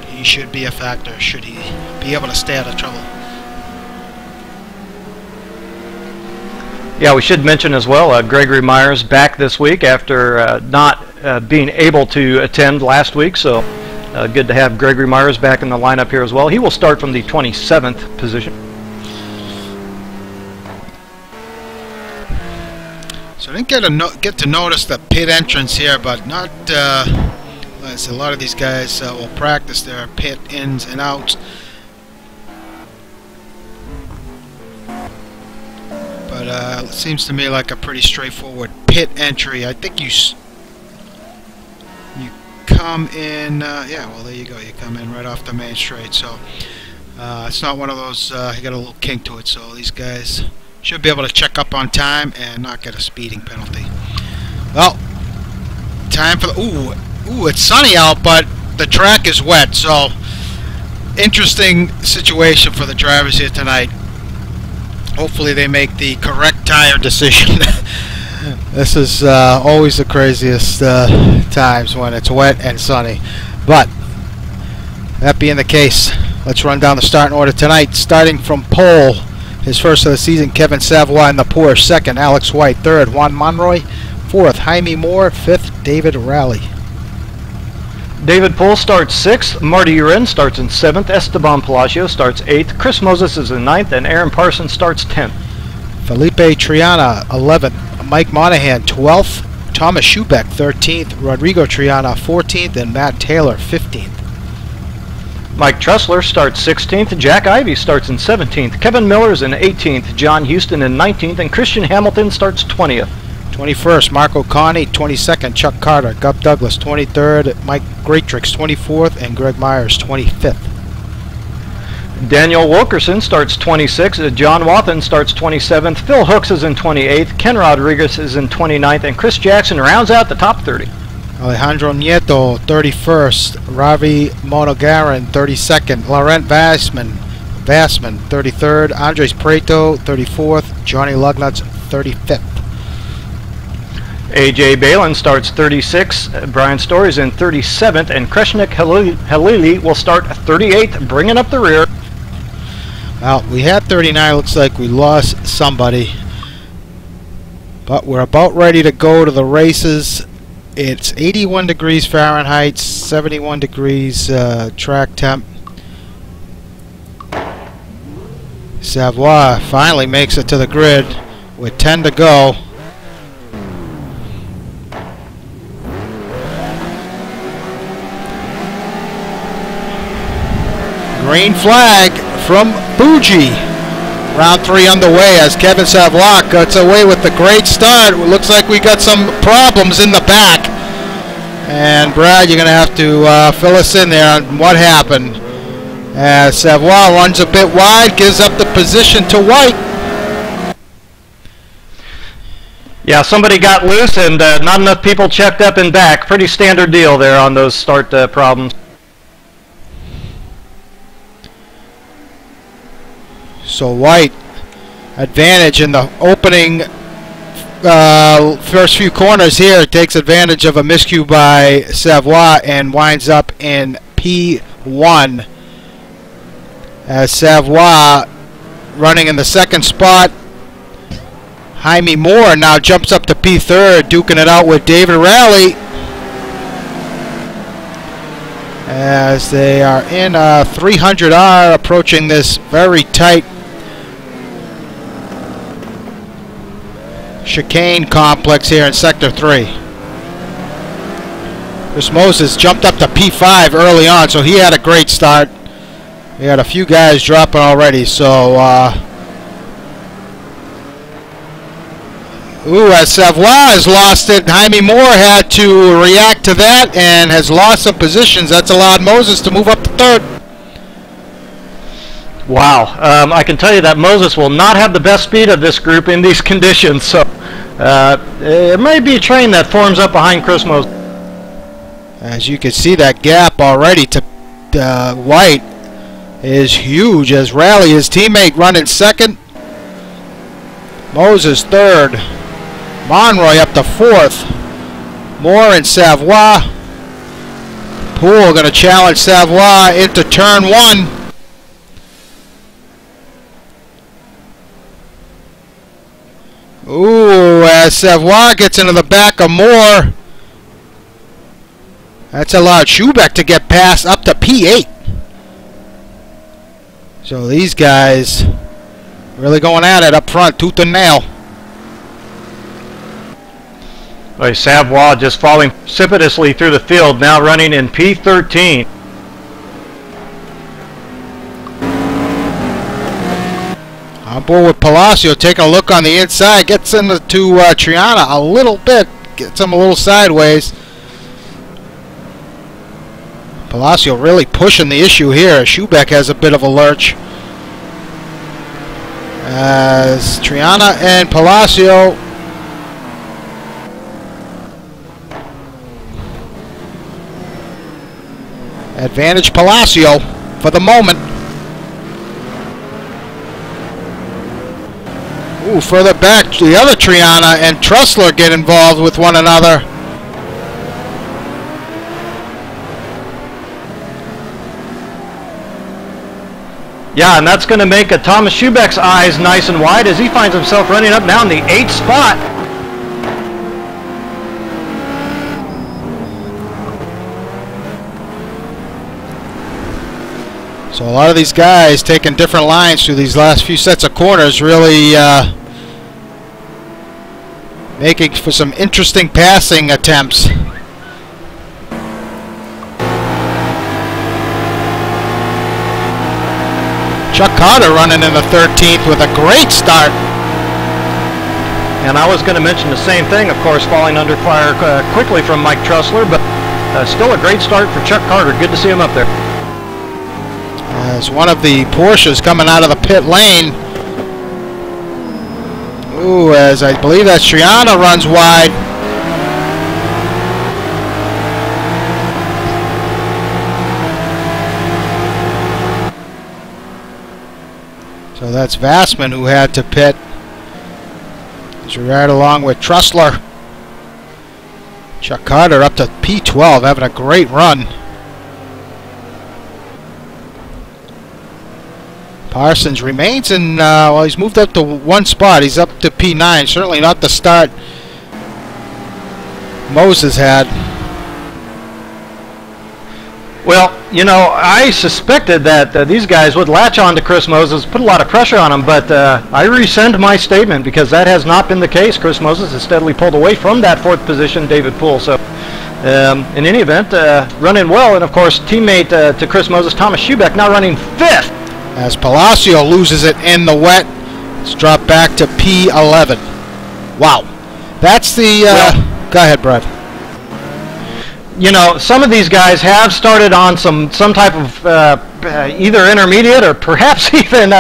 he should be a factor, should he be able to stay out of trouble. Yeah, we should mention as well, Gregory Myers back this week after not being able to attend last week, so good to have Gregory Myers back in the lineup here as well. He will start from the 27th position. So I didn't get to notice the pit entrance here, but not, a lot of these guys will practice their pit ins and outs. But it seems to me like a pretty straightforward pit entry. I think you come in, yeah, well, there you go. You come in right off the main straight. So it's not one of those, you got a little kink to it. So these guys should be able to check up on time and not get a speeding penalty. Well, time for the, ooh, it's sunny out, but the track is wet. So interesting situation for the drivers here tonight. Hopefully they make the correct tire decision. This is always the craziest times when it's wet and sunny. But that being the case, let's run down the starting order tonight. Starting from pole, his first of the season, Kevin Savoy in the Porsche. Second, Alex White. Third, Juan Monroy. Fourth, Jaime Moore. Fifth, David Rowley. David Pohl starts 6th, Marty Urin starts in 7th, Esteban Palacio starts 8th, Chris Moses is in 9th, and Aaron Parsons starts 10th. Felipe Triana, 11th, Mike Monahan, 12th, Thomas Schubeck, 13th, Rodrigo Triana, 14th, and Matt Taylor, 15th. Mike Trussler starts 16th, Jack Ivey starts in 17th, Kevin Miller's in 18th, John Houston in 19th, and Christian Hamilton starts 20th. 21st, Marco Connie. 22nd, Chuck Carter. Gup Douglas, 23rd. Mike Greatrix, 24th. And Greg Myers, 25th. Daniel Wilkerson starts 26th, John Wathen starts 27th, Phil Hooks is in 28th, Ken Rodriguez is in 29th, and Chris Jackson rounds out the top 30. Alejandro Nieto, 31st. Ravi Monogaran, 32nd. Laurent Vassman, 33rd. Andres Preto, 34th. Johnny Lugnut's 35th. AJ Balin starts 36th, Brian Story's in 37th, and Kreshnik Halili will start 38th, bringing up the rear. Well, we had 39. Looks like we lost somebody. But we're about ready to go to the races. It's 81 degrees Fahrenheit, 71 degrees track temp. Savoie finally makes it to the grid with 10 to go. Green flag from Fuji. Round 3 underway as Kevin Savoie gets away with the great start. It looks like we got some problems in the back. And Brad, you're going to have to fill us in there on what happened. As Savoie runs a bit wide, gives up the position to White. Yeah, somebody got loose and not enough people checked up and back. Pretty standard deal there on those start problems. So White, advantage in the opening first few corners here, takes advantage of a miscue by Savoie and winds up in P1. As Savoie running in the second spot. Jaime Moore now jumps up to P3rd, duking it out with David Rowley. As they are in 300R, approaching this very tight chicane complex here in Sector 3. Chris Moses jumped up to P5 early on, so he had a great start. We had a few guys dropping already, so as Savoie has lost it, Jaime Moore had to react to that and has lost some positions. That's allowed Moses to move up to 3rd. Wow, I can tell you that Moses will not have the best speed of this group in these conditions, so it may be a train that forms up behind Chris Moses. As you can see, that gap already to White is huge as Rowley, his teammate, running 2nd. Moses 3rd. Monroy up to 4th. Moore and Savoie. Poole going to challenge Savoie into turn 1. Ooh, as Savoie gets into the back of Moore. That's allowed Schubeck to get past up to P8. So these guys really going at it up front, tooth and nail. Well, Savoie just falling precipitously through the field, now running in P13. On board with Palacio, taking a look on the inside, gets into Triana a little bit, gets him a little sideways. Palacio really pushing the issue here. Schubeck has a bit of a lurch. As Triana and Palacio advantage Palacio for the moment. Ooh, further back, the other Triana and Trussler get involved with one another. Yeah, and that's going to make Thomas Schubeck's eyes nice and wide as he finds himself running up now in the 8th spot. So a lot of these guys taking different lines through these last few sets of corners, really making for some interesting passing attempts. Chuck Carter running in the 13th with a great start. And I was going to mention the same thing, of course, falling under fire quickly from Mike Trussler, but still a great start for Chuck Carter. Good to see him up there. As one of the Porsches coming out of the pit lane. Ooh, as I believe that Triana runs wide. So that's Vassman who had to pit. He's right along with Trussler. Chuck Carter up to P12, having a great run. Parsons remains in, well, he's moved up to one spot. He's up to P9. Certainly not the start Moses had. Well, you know, I suspected that these guys would latch on to Chris Moses, put a lot of pressure on him, but I rescind my statement because that has not been the case. Chris Moses has steadily pulled away from that fourth position, David Poole. So, in any event, running well, and of course, teammate to Chris Moses, Thomas Schubeck, now running fifth. As Palacio loses it in the wet, it's dropped back to P11. Wow. That's the... go ahead, Brad. You know, some of these guys have started on some type of either intermediate or perhaps even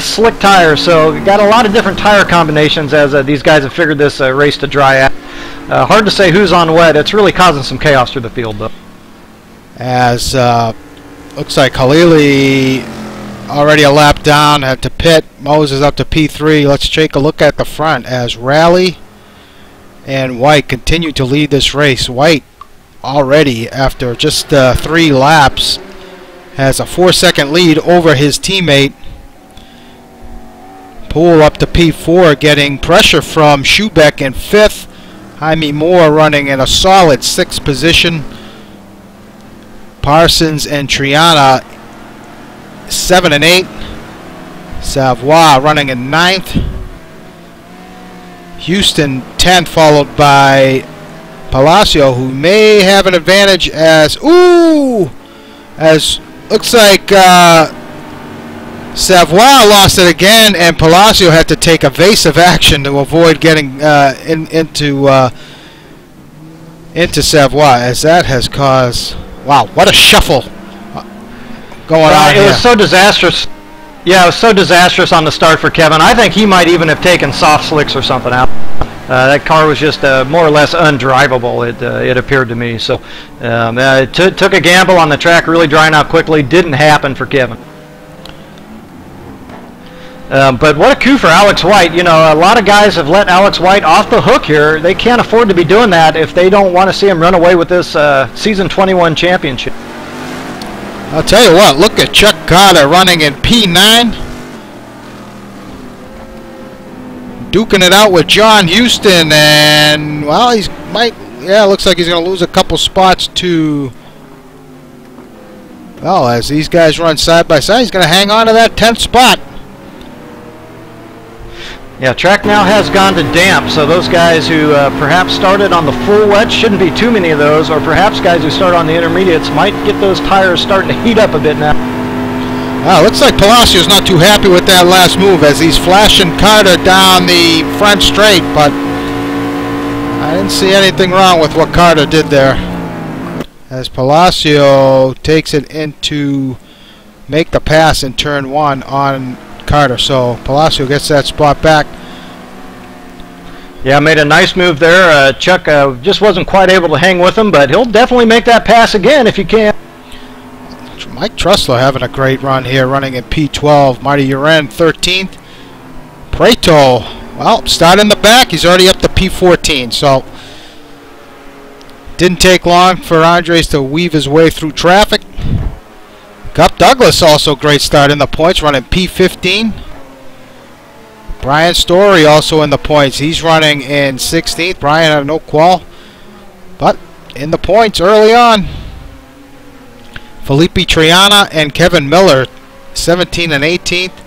slick tires. So we've got a lot of different tire combinations as these guys have figured this race to dry out. Hard to say who's on wet. It's really causing some chaos through the field, though. As looks like Khalili already a lap down, had to pit. Moses up to P3. Let's take a look at the front as Rally and White continue to lead this race. White already, after just 3 laps, has a 4-second lead over his teammate. Poole up to P4, getting pressure from Schubeck in 5th. Jaime Moore running in a solid 6th position. Parsons and Triana 7 and 8. Savoy running in 9th. Houston 10th, followed by Palacio, who may have an advantage as looks like Savoy lost it again, and Palacio had to take evasive action to avoid getting into Savoy, as that has caused, wow, what a shuffle going on here. It was so disastrous. Yeah, it was so disastrous on the start for Kevin. I think he might even have taken soft slicks or something out. That car was just more or less undrivable, it appeared to me. So it took a gamble on the track really drying out quickly. Didn't happen for Kevin. But what a coup for Alex White. You know, a lot of guys have let Alex White off the hook here. They can't afford to be doing that if they don't want to see him run away with this Season 21 championship. I'll tell you what, look at Chuck Carter running in P9. Duking it out with John Houston, and, well, looks like he's going to lose a couple spots to, well, as these guys run side by side, he's going to hang on to that 10th spot. Yeah, track now has gone to damp, so those guys who perhaps started on the full wet, shouldn't be too many of those, or perhaps guys who start on the intermediates might get those tires starting to heat up a bit now. Wow, looks like Palacio's not too happy with that last move as he's flashing Carter down the front straight, but I didn't see anything wrong with what Carter did there. As Palacio takes it into make the pass in turn 1 on Carter, so Palacio gets that spot back. Yeah, made a nice move there. Chuck just wasn't quite able to hang with him, but he'll definitely make that pass again if he can. Mike Trussler having a great run here, running at P12. Marty Uren 13th. Preto, well, start in the back. He's already up to P14, so didn't take long for Andres to weave his way through traffic. Gup Douglas also great start in the points, running P15. Brian Story also in the points. He's running in 16th. Brian had no qual, but in the points early on. Felipe Triana and Kevin Miller 17th and 18th.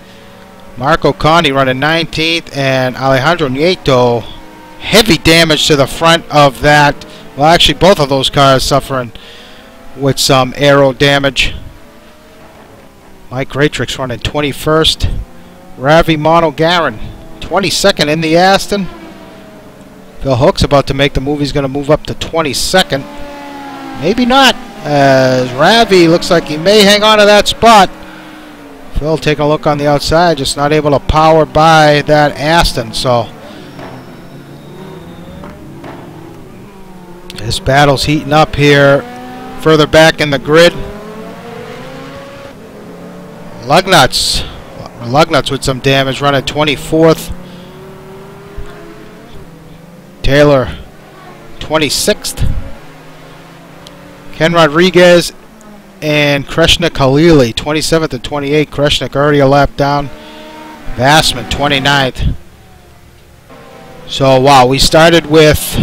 Marco Conti running 19th, and Alejandro Nieto, heavy damage to the front of that. Well, actually both of those cars suffering with some aero damage. Mike Ratrix running 21st. Ravi Monogaran 22nd in the Aston. Phil Hook's about to make the move. He's going to move up to 22nd. Maybe not, as Ravi looks like he may hang on to that spot. Phil taking a look on the outside, just not able to power by that Aston. So this battle's heating up here further back in the grid. Lugnuts with some damage, running 24th. Taylor 26th. Ken Rodriguez and Kreshnik Khalili 27th and 28th. Kreshnik already a lap down. Vassman 29th. So wow, we started with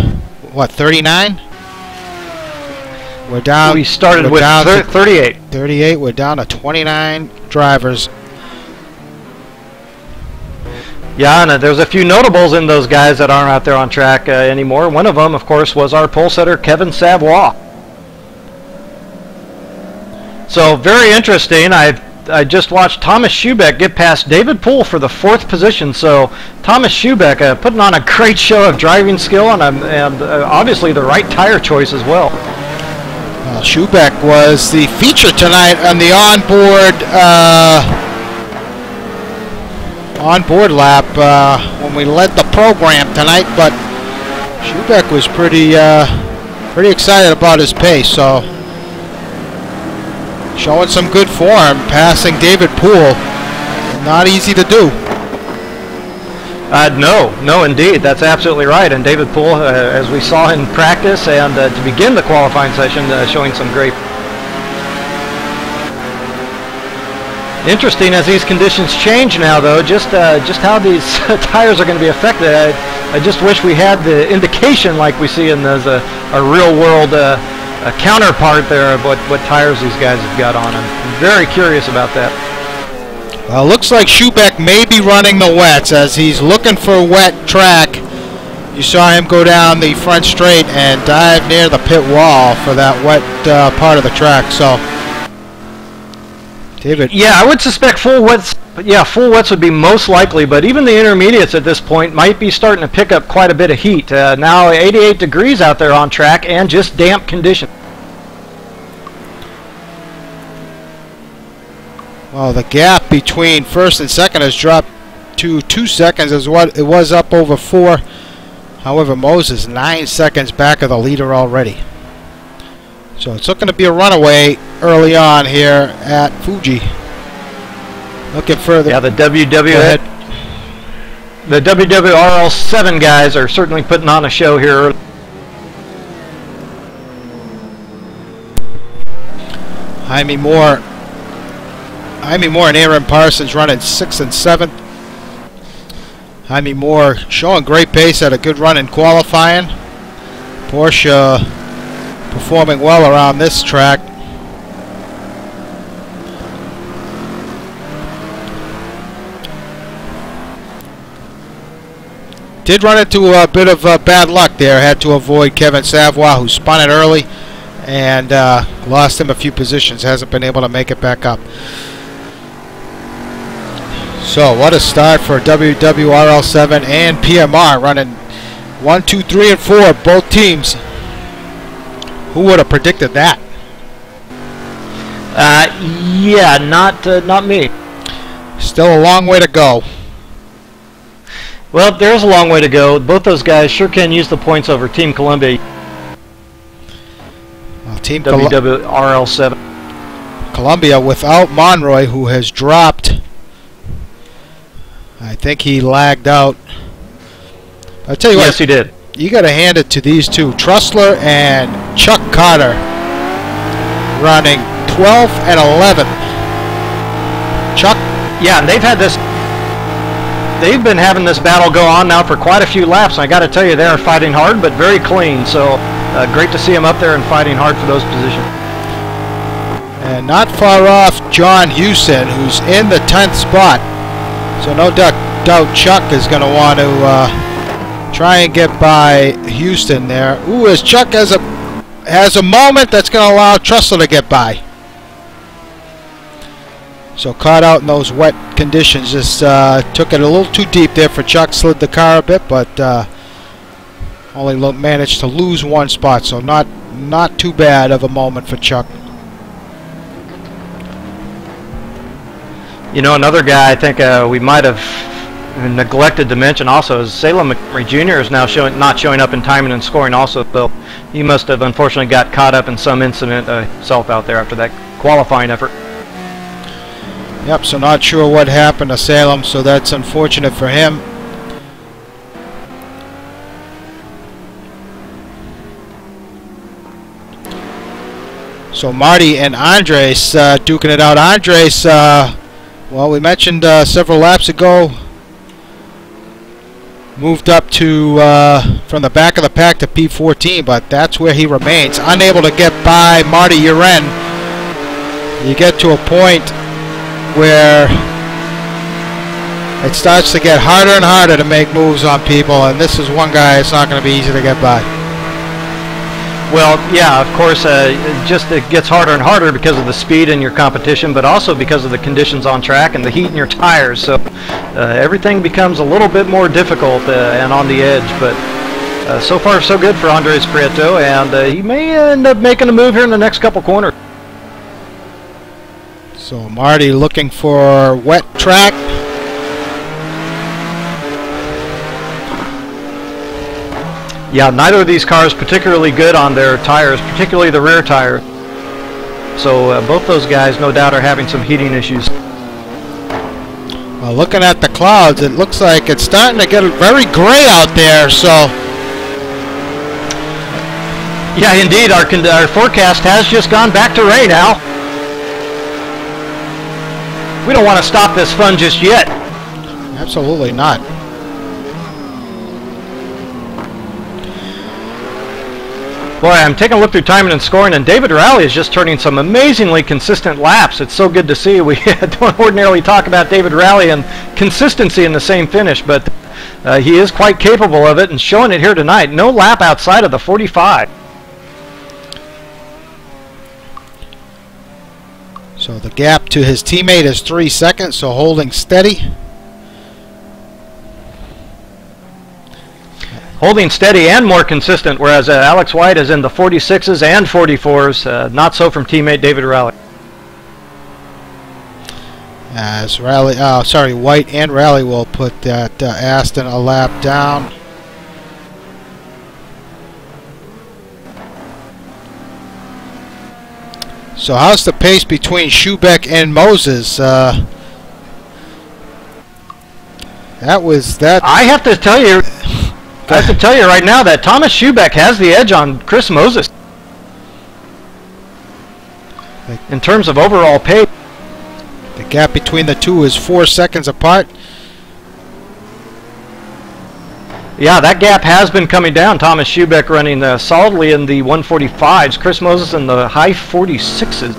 what, 39? We're down. We started with 38. 38. We're down to 29 drivers. Yeah, and there's a few notables in those guys that aren't out there on track anymore. One of them, of course, was our pole setter, Kevin Savoie. So, very interesting. I just watched Thomas Schubeck get past David Poole for the 4th position. So, Thomas Schubeck putting on a great show of driving skill and obviously the right tire choice as well. Schubeck was the feature tonight on the onboard lap when we led the program tonight, but Schubeck was pretty excited about his pace, so showing some good form, passing David Poole. Not easy to do. No, indeed, that's absolutely right. And David Poole, as we saw in practice and to begin the qualifying session, showing some great. Interesting as these conditions change now, though, just how these tires are going to be affected. I just wish we had the indication like we see in those a real-world counterpart there of what tires these guys have got on. I'm very curious about that. Well, looks like Schubeck may be running the wets as he's looking for a wet track. You saw him go down the front straight and dive near the pit wall for that wet part of the track. So, David. Yeah, I would suspect full wets. Yeah, full wets would be most likely, but even the intermediates at this point might be starting to pick up quite a bit of heat. Now 88 degrees out there on track and just damp conditions. Well, the gap between first and second has dropped to 2 seconds as what it was up over 4. However, Moses 9 seconds back of the leader already. So it's looking to be a runaway early on here at Fuji. Looking further. Yeah, the WWRL7 guys are certainly putting on a show here. Jaime Moore and Aaron Parsons running 6th and 7th. Jaime Moore showing great pace, had a good run in qualifying. Porsche performing well around this track. Did run into a bit of bad luck there. Had to avoid Kevin Savoie, who spun it early and lost him a few positions. Hasn't been able to make it back up. So what a start for WWRL7 and PMR, running 1, 2, 3, and 4, both teams. Who would have predicted that? Yeah, not me. Still a long way to go. Well, there's a long way to go. Both those guys sure can use the points over Team Columbia. Well, Team WWRL7. Columbia without Monroy, who has dropped. I think he lagged out. I'll tell you what. Yes, he did. You got to hand it to these two, Trussler and Chuck Carter, running 12th and 11th. Chuck. Yeah, and they've been having this battle go on now for quite a few laps, and I got to tell you, they are fighting hard, but very clean. So great to see them up there and fighting hard for those positions. And not far off, John Hewson, who's in the 10th spot. So no doubt Chuck is going to want to try and get by Houston there. Ooh, as Chuck has a moment that's going to allow Trussell to get by. So caught out in those wet conditions, just took it a little too deep there for Chuck, slid the car a bit, but only managed to lose one spot, so not too bad of a moment for Chuck. You know, another guy I think we might have neglected to mention also is Salem McMurray Jr. is now not showing up in timing and scoring also, though he must have unfortunately got caught up in some incident himself out there after that qualifying effort. Yep, so not sure what happened to Salem, so that's unfortunate for him. So Marty and Andres duking it out. Andres, well, we mentioned several laps ago, moved up to from the back of the pack to P14, but that's where he remains, unable to get by Marty Uren. You get to a point where it starts to get harder and harder to make moves on people, and this is one guy it's not going to be easy to get by. Well, yeah, of course, it gets harder and harder because of the speed in your competition, but also because of the conditions on track and the heat in your tires. So everything becomes a little bit more difficult and on the edge. But so far, so good for Andres Prieto, and he may end up making a move here in the next couple corners. So Marty looking for wet track. Yeah, neither of these cars particularly good on their tires, particularly the rear tire. So both those guys, no doubt, are having some heating issues. Well, looking at the clouds, it looks like it's starting to get very gray out there. So, yeah, indeed, our forecast has just gone back to rain, Al. We don't want to stop this fun just yet. Absolutely not. Boy, I'm taking a look through timing and scoring, and David Rowley is just turning some amazingly consistent laps. It's so good to see. We don't ordinarily talk about David Rowley and consistency in the same finish, but he is quite capable of it and showing it here tonight. No lap outside of the 45. So the gap to his teammate is 3 seconds, so holding steady. Holding steady and more consistent, whereas Alex White is in the 46s and 44s. Not so from teammate David Rowley. As White and Rowley will put that Aston a lap down. So how's the pace between Schubeck and Moses? That was that. I have to tell you right now that Thomas Schubeck has the edge on Chris Moses in terms of overall pace. The gap between the two is 4 seconds apart. Yeah, that gap has been coming down. Thomas Schubeck running solidly in the 145s. Chris Moses in the high 46s.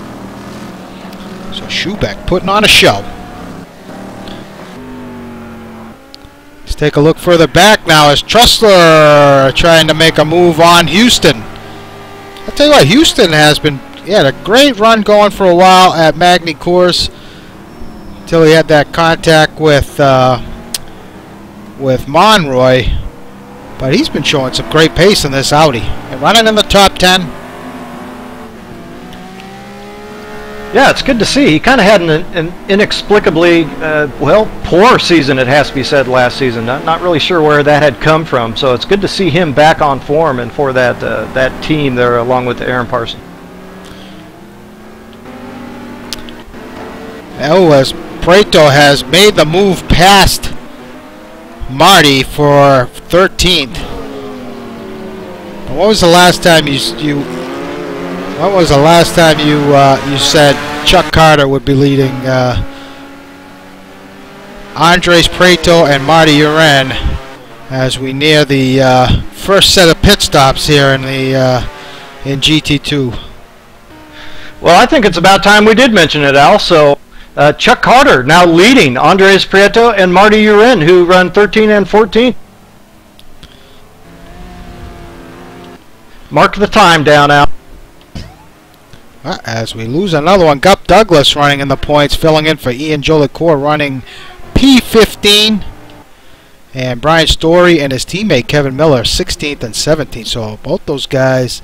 So Schubeck putting on a show. Let's take a look further back now as Trussler trying to make a move on Houston. I'll tell you what, Houston has had a great run going for a while at Magny Course until he had that contact with Monroy. But he's been showing some great pace in this Audi and running in the top 10. Yeah, it's good to see. He kind of had an inexplicably, poor season, it has to be said, last season. Not really sure where that had come from. So it's good to see him back on form and for that team there along with Aaron Parsons. Oh, as Prieto has made the move past Marty for 13th. When was the last time you said Chuck Carter would be leading Andres Prieto and Marty Uren as we near the first set of pit stops here in GT2? Well, I think it's about time we did mention it, Al. So Chuck Carter now leading Andres Prieto and Marty Uren, who run 13 and 14. Mark the time down, Al. As we lose another one, Gup Douglas running in the points, filling in for Ian Jolicoeur, running P15. And Brian Story and his teammate Kevin Miller, 16th and 17th. So both those guys,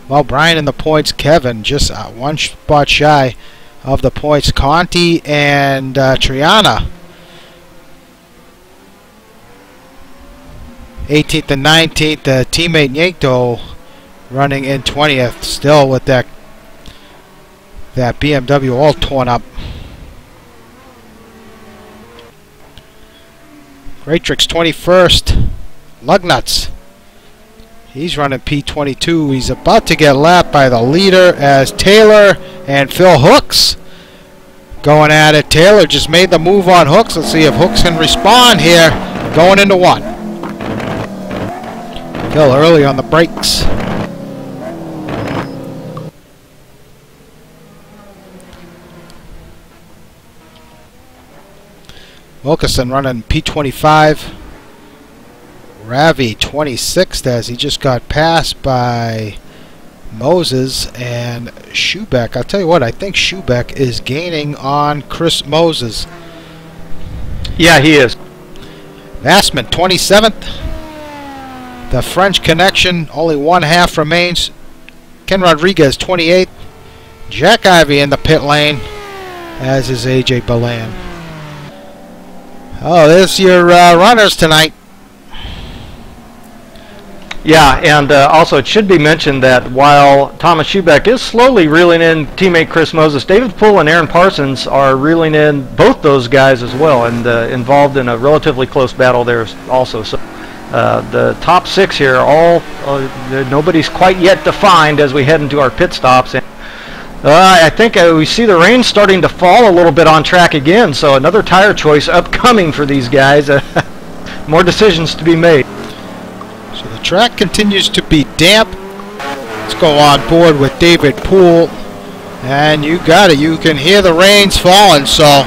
well, Brian in the points, Kevin just one spot shy of the points. Conti and Triana, 18th and 19th. Teammate Nieto running in 20th, still with that BMW all torn up. Greatrix 21st. Lugnuts, he's running P22. He's about to get lapped by the leader as Taylor and Phil Hooks going at it. Taylor just made the move on Hooks. Let's see if Hooks can respond here going into one. Phil early on the brakes. Wilkerson running P25. Ravi 26th as he just got passed by Moses and Schubeck. I'll tell you what, I think Schubeck is gaining on Chris Moses. Yeah, he is. Massman 27th. The French connection, only one half remains. Ken Rodriguez 28th. Jack Ivey in the pit lane, as is AJ Balan. Oh, there's your runners tonight. Yeah, and also it should be mentioned that while Thomas Schubeck is slowly reeling in teammate Chris Moses, David Poole and Aaron Parsons are reeling in both those guys as well, and involved in a relatively close battle there also. So the top six here, nobody's quite yet defined as we head into our pit stops. And I think we see the rain starting to fall a little bit on track again, so another tire choice upcoming for these guys. More decisions to be made. So the track continues to be damp. Let's go on board with David Poole. And you got it. You can hear the rains falling, so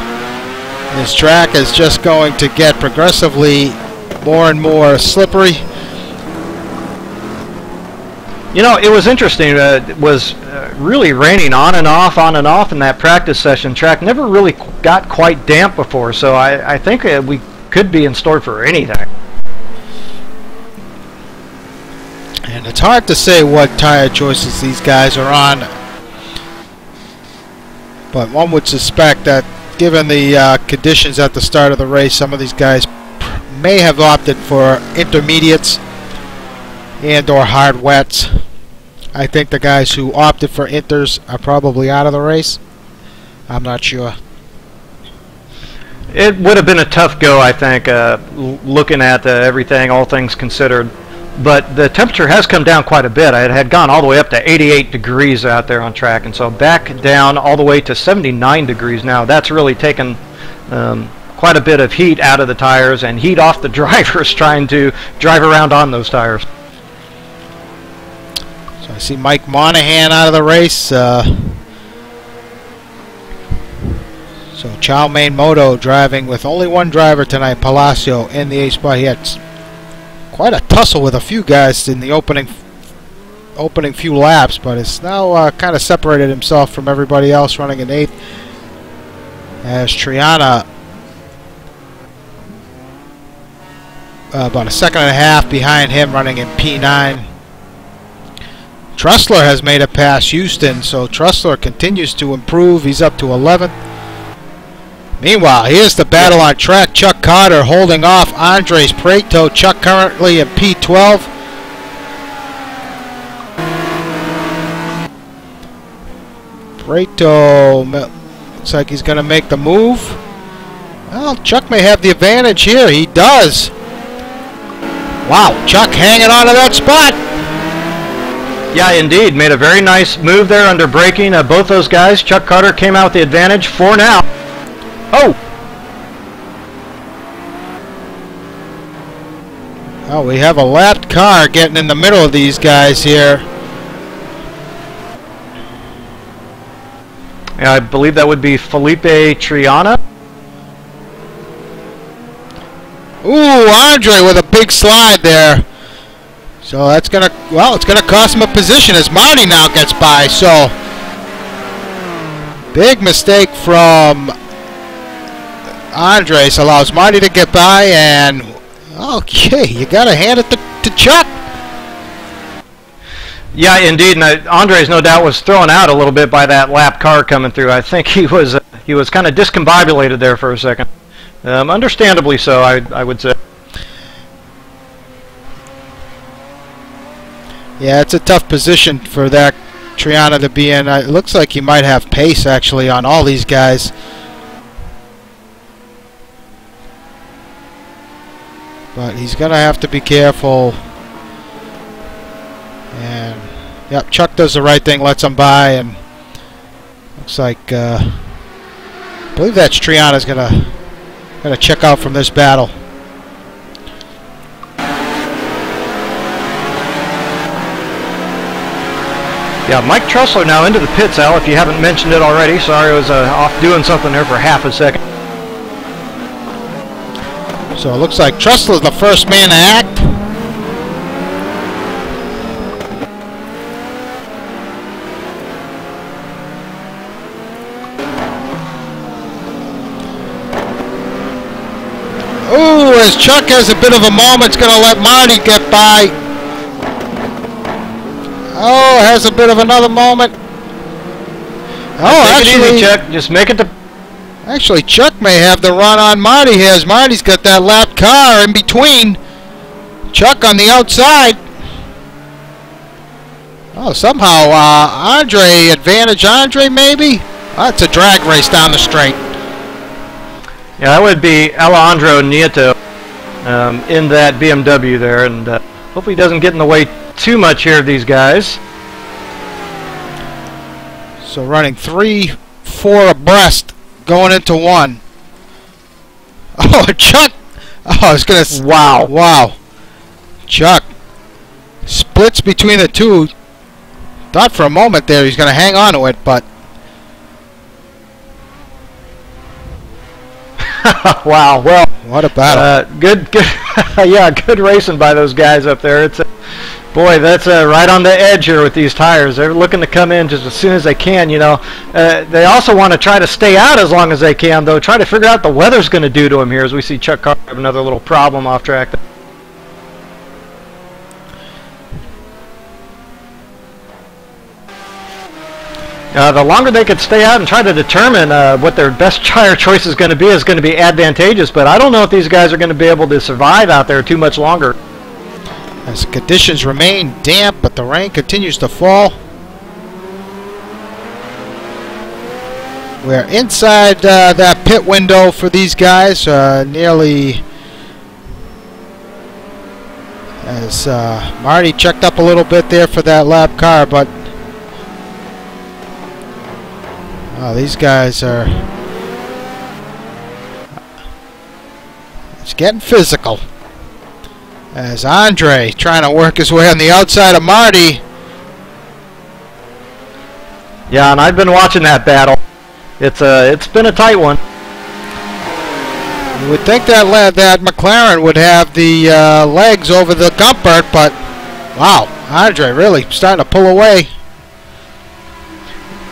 this track is just going to get progressively more and more slippery. You know, it was interesting. It was really raining on and off in that practice session. Track never really got quite damp before, so I think we could be in store for anything. And it's hard to say what tire choices these guys are on, but one would suspect that given the conditions at the start of the race, some of these guys may have opted for intermediates and or hard wets. I think the guys who opted for inters are probably out of the race. I'm not sure. It would have been a tough go, I think, looking at everything, all things considered. But the temperature has come down quite a bit. It had gone all the way up to 88 degrees out there on track, and so back down all the way to 79 degrees now. That's really taken quite a bit of heat out of the tires and heat off the drivers trying to drive around on those tires. So I see Mike Monahan out of the race. So Chow Mein Moto driving with only one driver tonight, Palacio, in the 8th spot. He had quite a tussle with a few guys in the opening few laps, but it's now kind of separated himself from everybody else running in 8th, as Triana about a second and a half behind him running in P9. Trussler has made it past Houston, so Trussler continues to improve. He's up to 11th. Meanwhile, here's the battle on track. Chuck Carter holding off Andres Prieto. Chuck currently in P12. Prieto looks like he's going to make the move. Well, Chuck may have the advantage here. He does. Wow, Chuck hanging on to that spot. Yeah, indeed. Made a very nice move there under braking. Both those guys. Chuck Carter came out with the advantage for now. Oh, we have a lapped car getting in the middle of these guys here. Yeah, I believe that would be Felipe Triana. Ooh, Andre with a big slide there. So that's gonna, well, it's gonna cost him a position as Marty now gets by. So Big mistake from Andres, allows Marty to get by, and okay, you got to hand it to Chuck. Yeah, indeed, and Andres no doubt was thrown out a little bit by that lap car coming through. I think he was kind of discombobulated there for a second. Understandably so, I would say. Yeah, it's a tough position for that Triana to be in. It looks like he might have pace actually on all these guys. But he's going to have to be careful. And yep, Chuck does the right thing, lets him by, and looks like I believe that's Triana's gonna check out from this battle. Yeah, Mike Trussler now into the pits, Al, if you haven't mentioned it already. Sorry, I was off doing something there for half a second. So it looks like Trussler's the first man to act. Ooh, as Chuck has a bit of a moment, it's going to let Marty get by. Oh, has a bit of another moment. Oh, take it easy, Chuck. Just make it to... Actually, Chuck may have the run on Marty here, as Marty's got that lap car in between. Chuck on the outside. Oh, somehow, Andre, advantage Andre, maybe? Oh, it's a drag race down the straight. Yeah, that would be Alejandro Nieto in that BMW there, and hopefully he doesn't get in the way too much here of these guys. So running 3-4 abreast going into one. Oh, Chuck! Oh, I was gonna. Wow! Wow! Chuck splits between the two. Thought for a moment there he's gonna hang on to it, but. Wow! Well, what a battle! Good, yeah, good racing by those guys up there. It's boy, that's right on the edge here with these tires. They're looking to come in just as soon as they can. You know, they also want to try to stay out as long as they can, though. Try to figure out what the weather's going to do to them here, as we see Chuck Carter have another little problem off track. The longer they could stay out and try to determine what their best tire choice is going to be advantageous. But I don't know if these guys are going to be able to survive out there too much longer. As conditions remain damp, but the rain continues to fall. We're inside that pit window for these guys, nearly as Marty checked up a little bit there for that lap car, but these guys are, it's getting physical. As Andre trying to work his way on the outside of Marty. Yeah, and I've been watching that battle. It's been a tight one. You would think that McLaren would have the legs over the Gumpert, but wow, Andre really starting to pull away.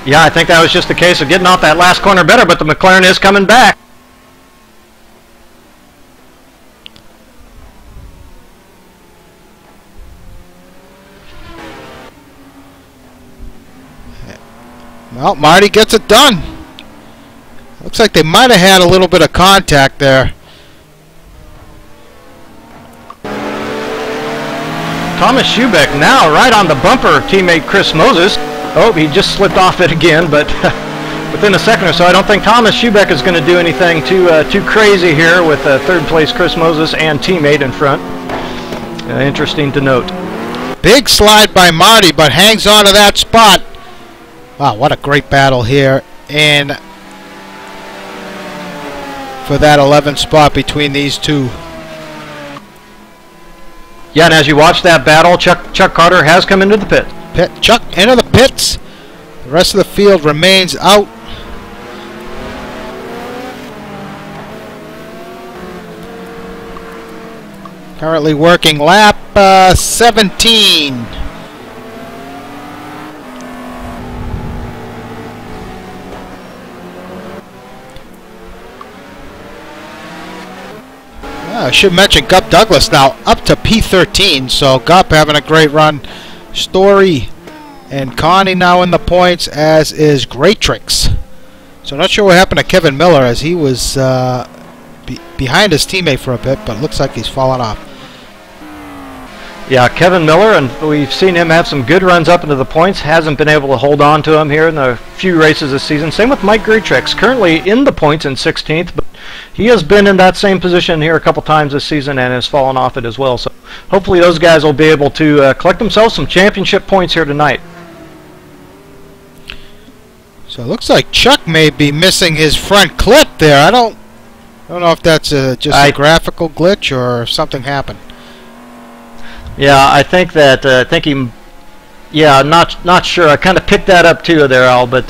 Yeah, I think that was just a case of getting off that last corner better, but the McLaren is coming back. Well, Marty gets it done. Looks like they might have had a little bit of contact there. Thomas Schubeck now right on the bumper, teammate Chris Moses. Oh, he just slipped off it again, but within a second or so, I don't think Thomas Schubeck is going to do anything too crazy here with third place Chris Moses and teammate in front. Interesting to note. Big slide by Marty, but hangs on to that spot. Wow, what a great battle here, and for that 11th spot between these two. Yeah, and as you watch that battle, Chuck Carter has come into the pit. Chuck into the pits. The rest of the field remains out. Currently working lap 17. I should mention Gup Douglas now up to P13, so Gup having a great run. Story and Connie now in the points, as is Great Tricks. So not sure what happened to Kevin Miller, as he was behind his teammate for a bit, but looks like he's fallen off. Yeah, Kevin Miller, and we've seen him have some good runs up into the points. Hasn't been able to hold on to him here in the few races this season. Same with Mike Greatrex, currently in the points in 16th, but he has been in that same position here a couple times this season and has fallen off it as well. So hopefully those guys will be able to collect themselves some championship points here tonight. So it looks like Chuck may be missing his front clip there. I don't know if that's just a graphical glitch or if something happened. Yeah, I think that not sure. I kind of picked that up too there, Al. But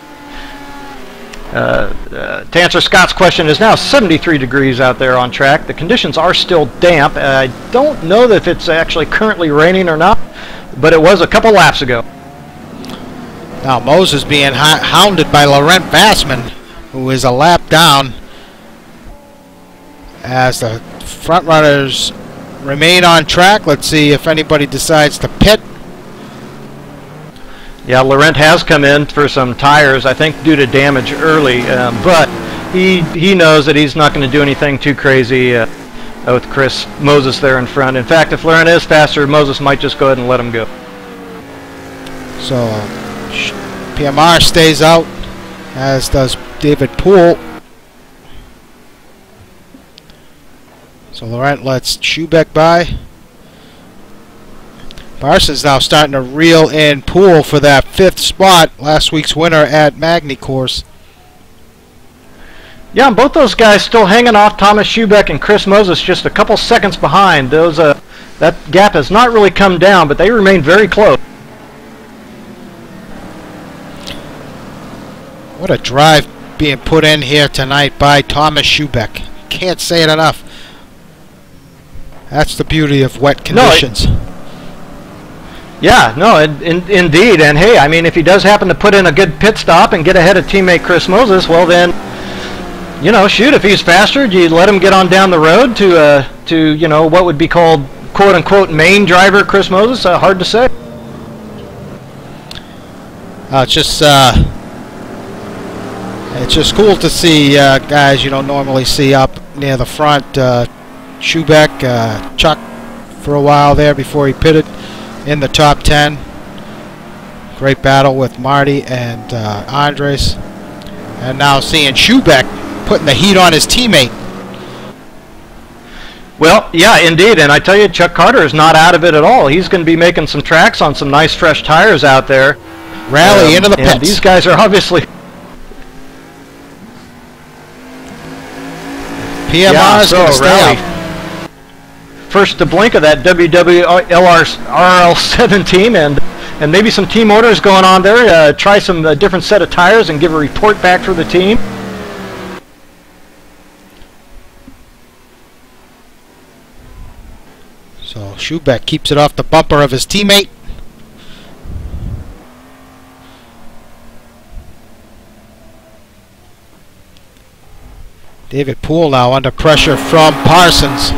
to answer Scott's question, it's now 73 degrees out there on track. The conditions are still damp. I don't know if it's actually currently raining or not, but it was a couple laps ago. Now Moses being hounded by Laurent Bassman, who is a lap down, as the front runners remain on track. Let's see if anybody decides to pit. Yeah, Laurent has come in for some tires, I think due to damage early, but he knows that he's not going to do anything too crazy with Chris Moses there in front. In fact, if Laurent is faster, Moses might just go ahead and let him go. So PMR stays out, as does David Poole. So Laurent lets Schubeck by. Parsons now starting to reel in Poole for that 5th spot, last week's winner at Magny Course. Yeah, and both those guys still hanging off Thomas Schubeck and Chris Moses, just a couple seconds behind. Those that gap has not really come down, but they remain very close. What a drive being put in here tonight by Thomas Schubeck. Can't say it enough. That's the beauty of wet conditions. Indeed. And hey, I mean, if he does happen to put in a good pit stop and get ahead of teammate Chris Moses, well then, you know, shoot, if he's faster, do you let him get on down the road to you know, what would be called quote unquote main driver Chris Moses? Hard to say. It's just cool to see guys you don't normally see up near the front. Schubeck, Chuck for a while there before he pitted in the top 10. Great battle with Marty and Andres. And now seeing Schubeck putting the heat on his teammate. Well, yeah, indeed. And I tell you, Chuck Carter is not out of it at all. He's going to be making some tracks on some nice fresh tires out there. Rally into the pits. These guys are obviously... PMR is going to stay out. First to blink of that WWLR 17, and maybe some team orders going on there. Try some different set of tires and give a report back for the team. So Schubeck keeps it off the bumper of his teammate. David Poole now under pressure from Parsons.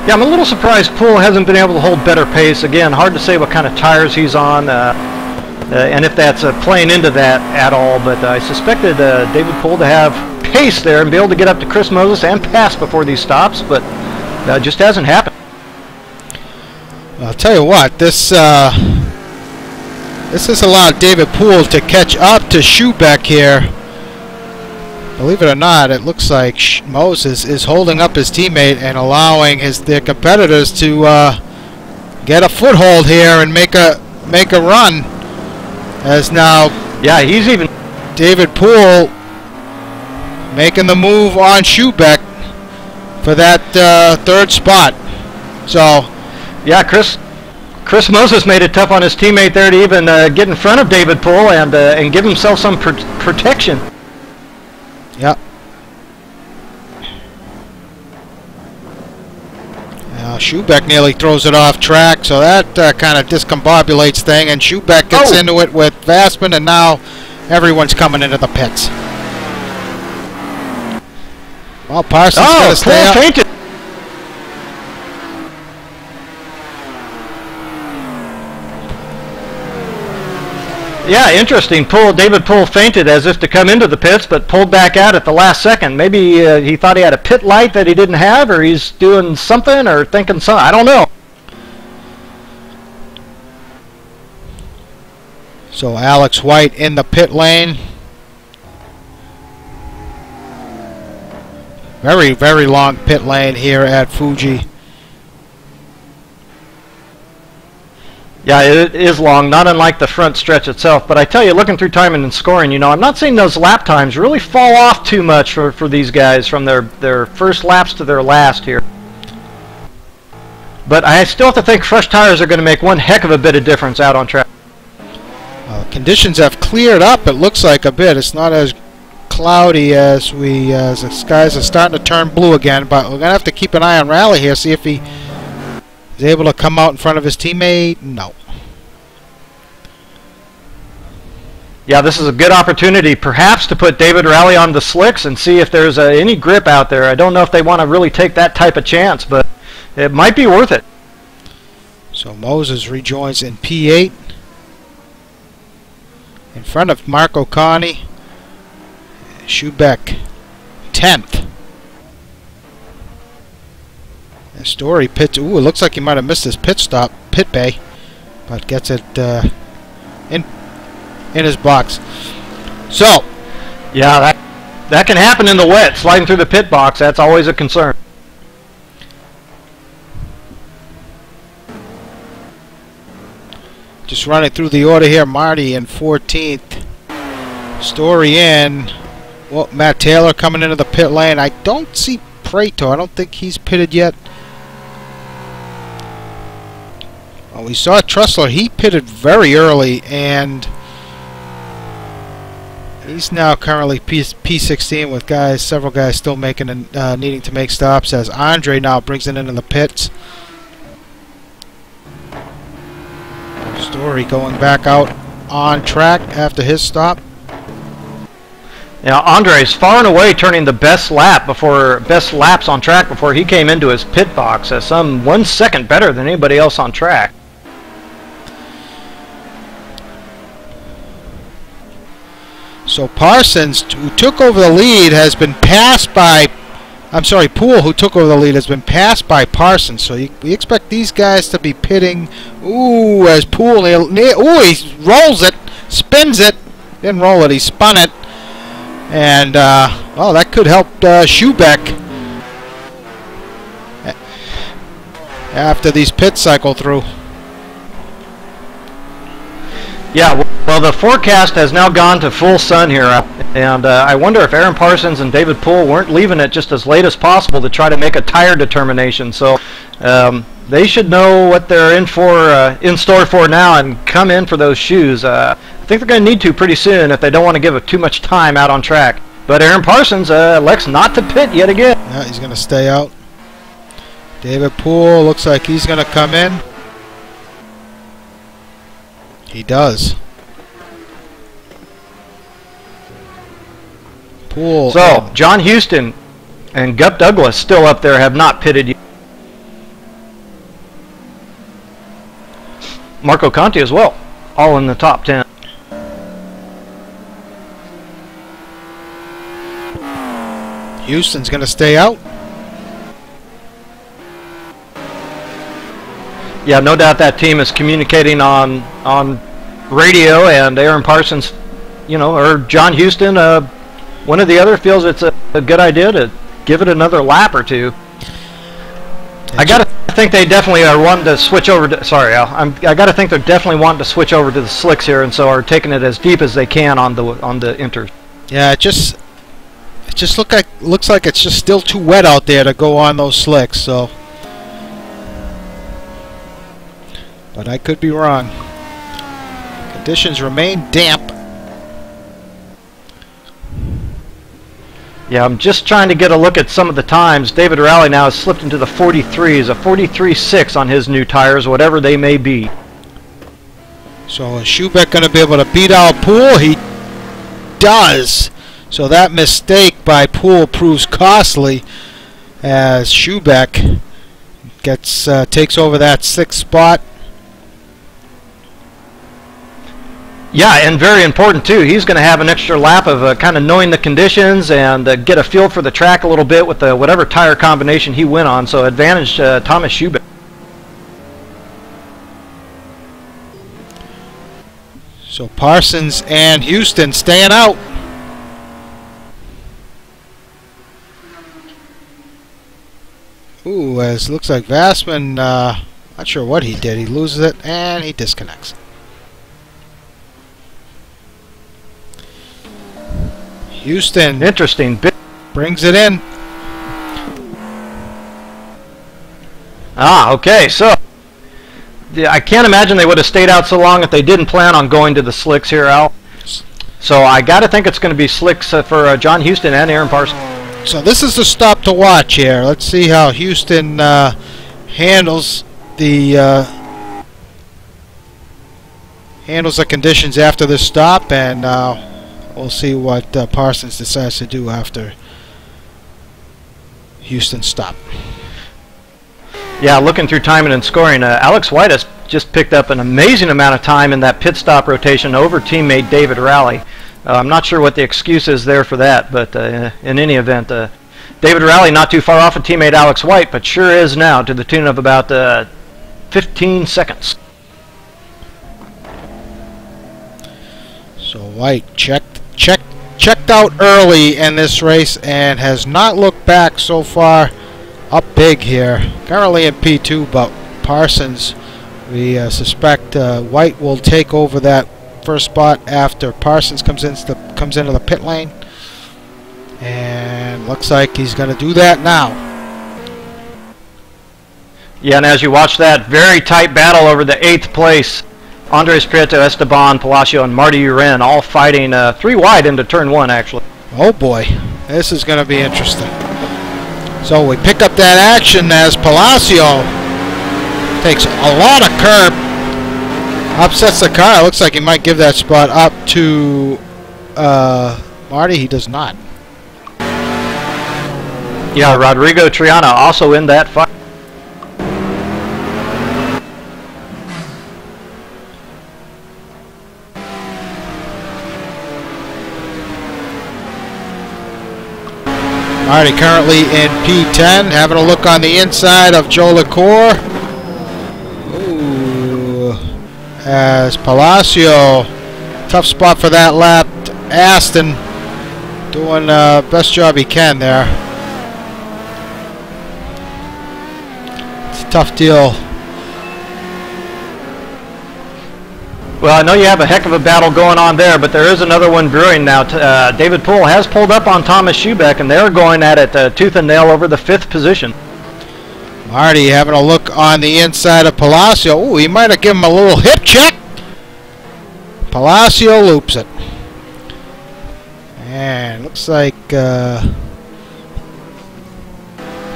Yeah, I'm a little surprised Poole hasn't been able to hold better pace. Again, hard to say what kind of tires he's on and if that's playing into that at all, but I suspected David Poole to have pace there and be able to get up to Chris Moses and pass before these stops, but that just hasn't happened. I'll tell you what, this has allowed David Poole to catch up to Schubeck here. Believe it or not, it looks like Moses is holding up his teammate and allowing their competitors to get a foothold here and make a run. As now, yeah, he's even David Poole making the move on Schubeck for that 3rd spot. So, yeah, Chris Moses made it tough on his teammate there to even get in front of David Poole and give himself some protection. Yep. Schubeck nearly throws it off track, so that kind of discombobulates thing, and Schubeck gets into it with Vassman, and now everyone's coming into the pits. Well, Parsons got to stay up. Fainted. Yeah, interesting. David Poole fainted as if to come into the pits, but pulled back out at the last second. Maybe he thought he had a pit light that he didn't have, or he's doing something, or thinking something. I don't know. So Alex White in the pit lane. Very, very long pit lane here at Fuji. Yeah, it is long, not unlike the front stretch itself. But I tell you, looking through timing and scoring, you know, I'm not seeing those lap times really fall off too much for these guys from their first laps to their last here. But I still have to think fresh tires are going to make one heck of a bit of difference out on track. Conditions have cleared up, it looks like, a bit. It's not as cloudy as the skies are starting to turn blue again, but we're going to have to keep an eye on Rally here, see if he is able to come out in front of his teammate. No. Yeah, this is a good opportunity perhaps to put David Rally on the slicks and see if there's any grip out there. I don't know if they want to really take that type of chance, but it might be worth it. So Moses rejoins in P8 in front of Marco Conti. Schubeck 10th. And Story pits. Ooh, it looks like he might have missed his pit bay, but gets it in his box. So, yeah, that can happen in the wet. Sliding through the pit box, that's always a concern. Just running through the order here. Marty in 14th. Story in. Well, Matt Taylor coming into the pit lane. I don't see Prato. I don't think he's pitted yet. Well, we saw Trussler. He pitted very early, and he's now currently P16 with several guys still making and needing to make stops, as Andre now brings it into the pits. Story going back out on track after his stop. Now Andre's far and away turning the best laps on track before he came into his pit box, as some 1 second better than anybody else on track. So Parsons, who took over the lead, has been passed by, Poole, who took over the lead, has been passed by Parsons. So we expect these guys to be pitting. Ooh, as Poole, he rolls it, spins it, didn't roll it, he spun it. And, well, that could help Schubeck after these pits cycle through. Yeah, well, the forecast has now gone to full sun here, and I wonder if Aaron Parsons and David Poole weren't leaving it just as late as possible to try to make a tire determination. So they should know what they're in store for now, and come in for those shoes. I think they're going to need to pretty soon if they don't want to give it too much time out on track. But Aaron Parsons elects not to pit yet again. Yeah, he's going to stay out. David Poole looks like he's going to come in. He does. Poole. So, John Houston and Gup Douglas still up there, have not pitted yet. Marco Conti as well, all in the top 10. Houston's going to stay out. Yeah, no doubt that team is communicating on radio, and Aaron Parsons, or John Houston, one or the other, feels it's a good idea to give it another lap or two. I got to think they definitely are wanting to switch over to. Sorry, Al. I got to think they're definitely wanting to switch over to the slicks here, and so are taking it as deep as they can on the inters. Yeah, it just looks like it's just still too wet out there to go on those slicks. So, but I could be wrong. Conditions remain damp. Yeah, I'm just trying to get a look at some of the times. David Rowley now has slipped into the 43s, a 43.6 on his new tires, whatever they may be. So is Schubeck going to be able to beat out Poole? does. So that mistake by Poole proves costly as Schubeck takes over that 6th spot. Yeah, and very important too. He's going to have an extra lap of kind of knowing the conditions and get a feel for the track a little bit with whatever tire combination he went on. So advantage Thomas Schubeck. So Parsons and Houston staying out. Ooh, as looks like Vassman, not sure what he did. He loses it and he disconnects. Houston, interesting, brings it in. Ah, okay, so I can't imagine they would have stayed out so long if they didn't plan on going to the slicks here, Al. So I got to think it's going to be slicks for John Houston and Aaron Parsons. So this is the stop to watch here. Let's see how Houston handles the conditions after this stop, and we'll see what Parsons decides to do after Houston's stop. Yeah, looking through timing and scoring, Alex White has just picked up an amazing amount of time in that pit stop rotation over teammate David Rowley. I'm not sure what the excuse is there for that, but in any event, David Rowley not too far off of teammate Alex White, but sure is now to the tune of about 15 seconds. So White checked out early in this race and has not looked back so far. Up big here, currently in P2, but Parsons, we suspect White will take over that first spot after Parsons comes into the pit lane, and looks like he's going to do that now. Yeah, and as you watch that very tight battle over the 8th place, Andres Prieto, Esteban Palacio, and Marty Uren all fighting 3 wide into turn 1, actually. Oh boy, this is going to be interesting. So we pick up that action as Palacio takes a lot of curb, upsets the car. Looks like he might give that spot up to Marty. He does not. Yeah, Rodrigo Triana also in that fight. Marty currently in P10, having a look on the inside of Joe LaCour. Ooh, as Palacio, tough spot for that lap. Aston doing the best job he can there. It's a tough deal. Well, I know you have a heck of a battle going on there, but there is another one brewing now. David Poole has pulled up on Thomas Schubeck, and they're going at it tooth and nail over the 5th position. Marty having a look on the inside of Palacio. Ooh, he might have given him a little hip check. Palacio loops it. And looks like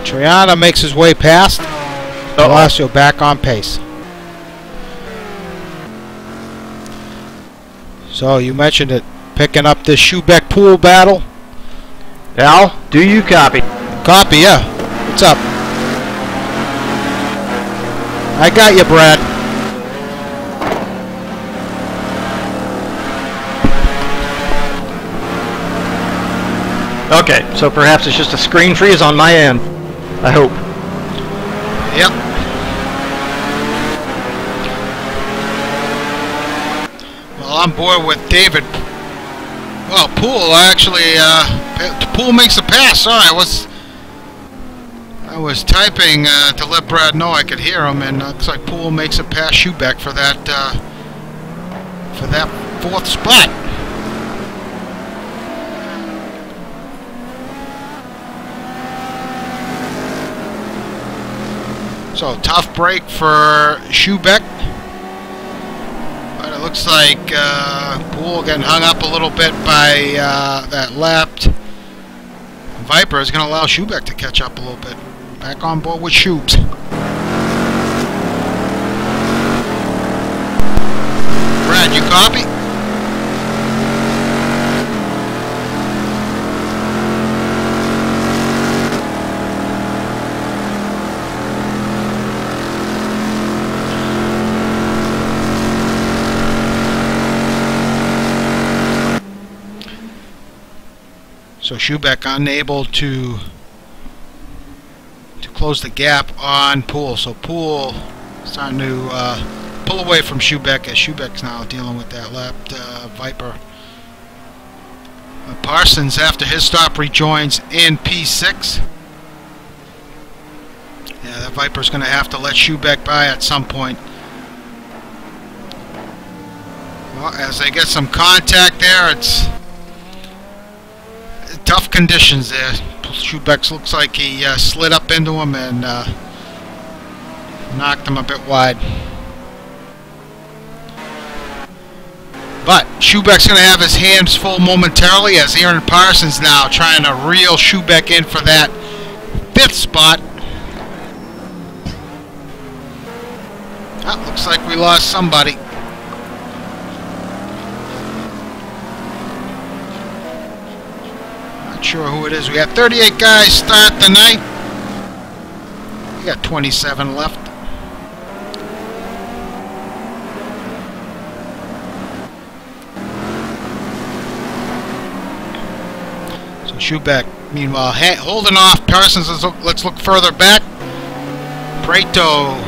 Triana makes his way past. Palacio back on pace. So you mentioned it, picking up this Schubeck-Poole battle. Al, do you copy? Copy, yeah. What's up? I got you, Brad. Okay, so perhaps it's just a screen freeze on my end. I hope. Yep. On board with David. Well, Poole actually. Poole makes a pass. Sorry, I was typing to let Brad know I could hear him, and looks like Poole makes a pass Schubeck for that 4th spot. So tough break for Schubeck. But it looks like Poole getting hung up a little bit by that lapped Viper is going to allow Schubeck to catch up a little bit. Back on board with Schubes. Brad, you copy? So Schubeck unable to close the gap on Poole. So Poole starting to pull away from Schubeck, as Schubeck's now dealing with that lapped Viper. Parsons, after his stop, rejoins in P6. Yeah, that Viper's going to have to let Schubeck by at some point. Well, as they get some contact there, it's tough conditions there. Schubeck looks like he slid up into him and knocked him a bit wide. But Schubeck's going to have his hands full momentarily, as Aaron Parsons now trying to reel Schubeck in for that 5th spot. Oh, looks like we lost somebody. Not sure who it is. We got 38 guys start the night. We got 27 left. Schubeck, meanwhile, holding off Parsons. Let's look further back. Prato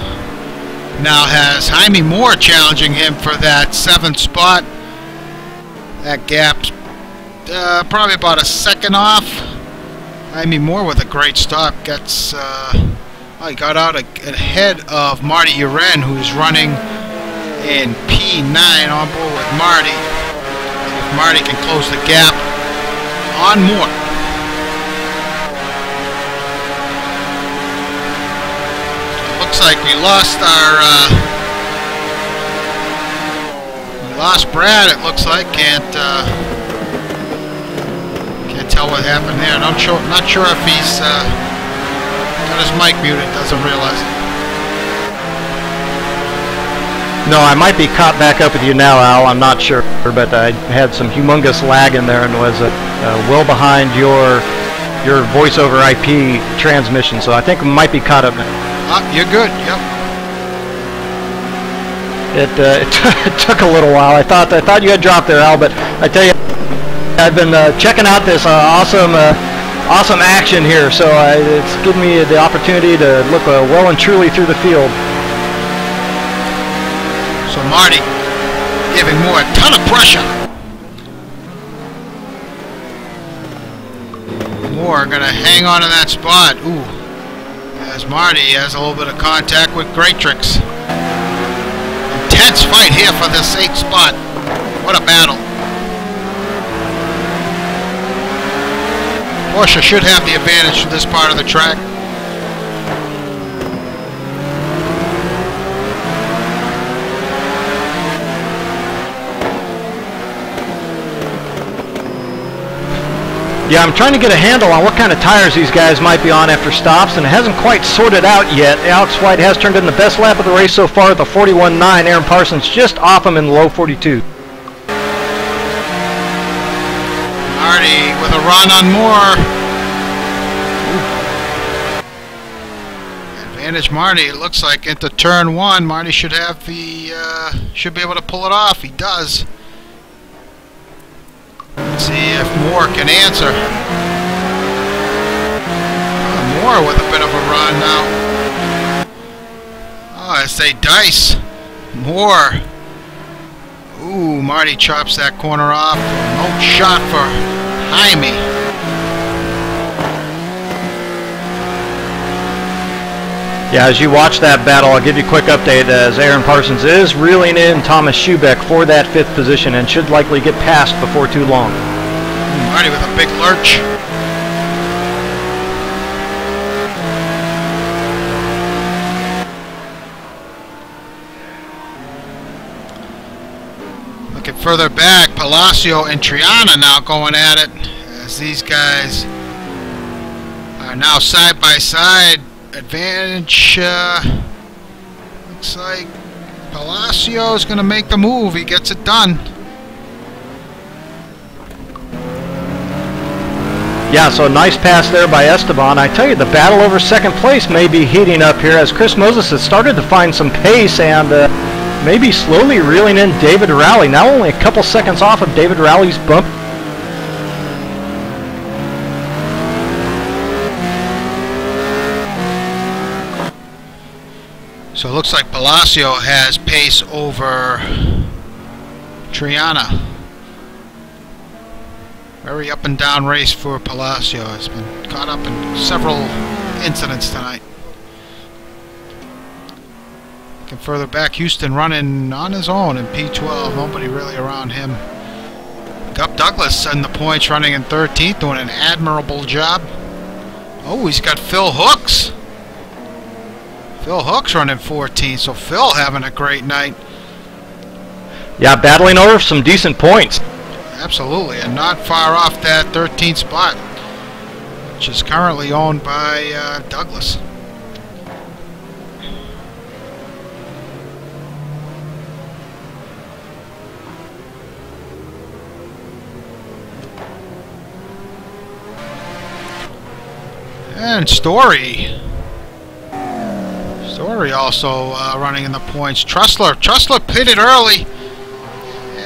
now has Jaime Moore challenging him for that 7th spot. That gap's probably about a second off. Jaime Moore with a great stop gets. He got out ahead of Marty Uren, who's running in P9 on board with Marty. If Marty can close the gap on Moore. Looks like we lost Brad. It looks like can't tell what happened there. Not sure if he's got his mic muted. Doesn't realize it. No, I might be caught back up with you now, Al. I'm not sure, but I had some humongous lag in there and was well behind your voice over IP transmission. So I think we might be caught up now. You're good. Yep. It took a little while. I thought you had dropped there, Al, but I tell you, I've been checking out this awesome action here. So it's given me the opportunity to look well and truly through the field. So Marty giving Moore a ton of pressure. Moore gonna hang on to that spot. Ooh. As Marty has a little bit of contact with Greatrix. Intense fight here for this 8th spot. What a battle. Porsche should have the advantage for this part of the track. Yeah, I'm trying to get a handle on what kind of tires these guys might be on after stops, and it hasn't quite sorted out yet. Alex White has turned in the best lap of the race so far at the 41.9. Aaron Parsons just off him in the low 42. Marty with a run on Moore. Advantage Marty, it looks like, into turn 1. Marty should have the should be able to pull it off. He does. Let's see if Moore can answer. Moore with a bit of a run now. Oh, I say dice. Moore. Ooh, Marty chops that corner off. No shot for Jaime. Yeah, as you watch that battle, I'll give you a quick update as Aaron Parsons is reeling in Thomas Schubeck for that 5th position and should likely get past before too long. Marty with a big lurch. Looking further back, Palacio and Triana now going at it as these guys are now side by side. Advantage, looks like Palacio is going to make the move. He gets it done. Yeah, so nice pass there by Esteban. I tell you, the battle over 2nd place may be heating up here as Chris Moses has started to find some pace and maybe slowly reeling in David Rowley. Now only a couple seconds off of David Rowley's bump. So it looks like Palacio has pace over Triana. Very up and down race for Palacio. Has been caught up in several incidents tonight. Looking further back, Houston running on his own in P12. Nobody really around him. Gup Douglas in the points, running in 13th, doing an admirable job. Oh, he's got Phil Hooks. Phil Hooks running 14th, so Phil having a great night. Yeah, battling over some decent points. Absolutely, and not far off that 13th spot, which is currently owned by Douglas. And Story also running in the points. Trussler pitted early.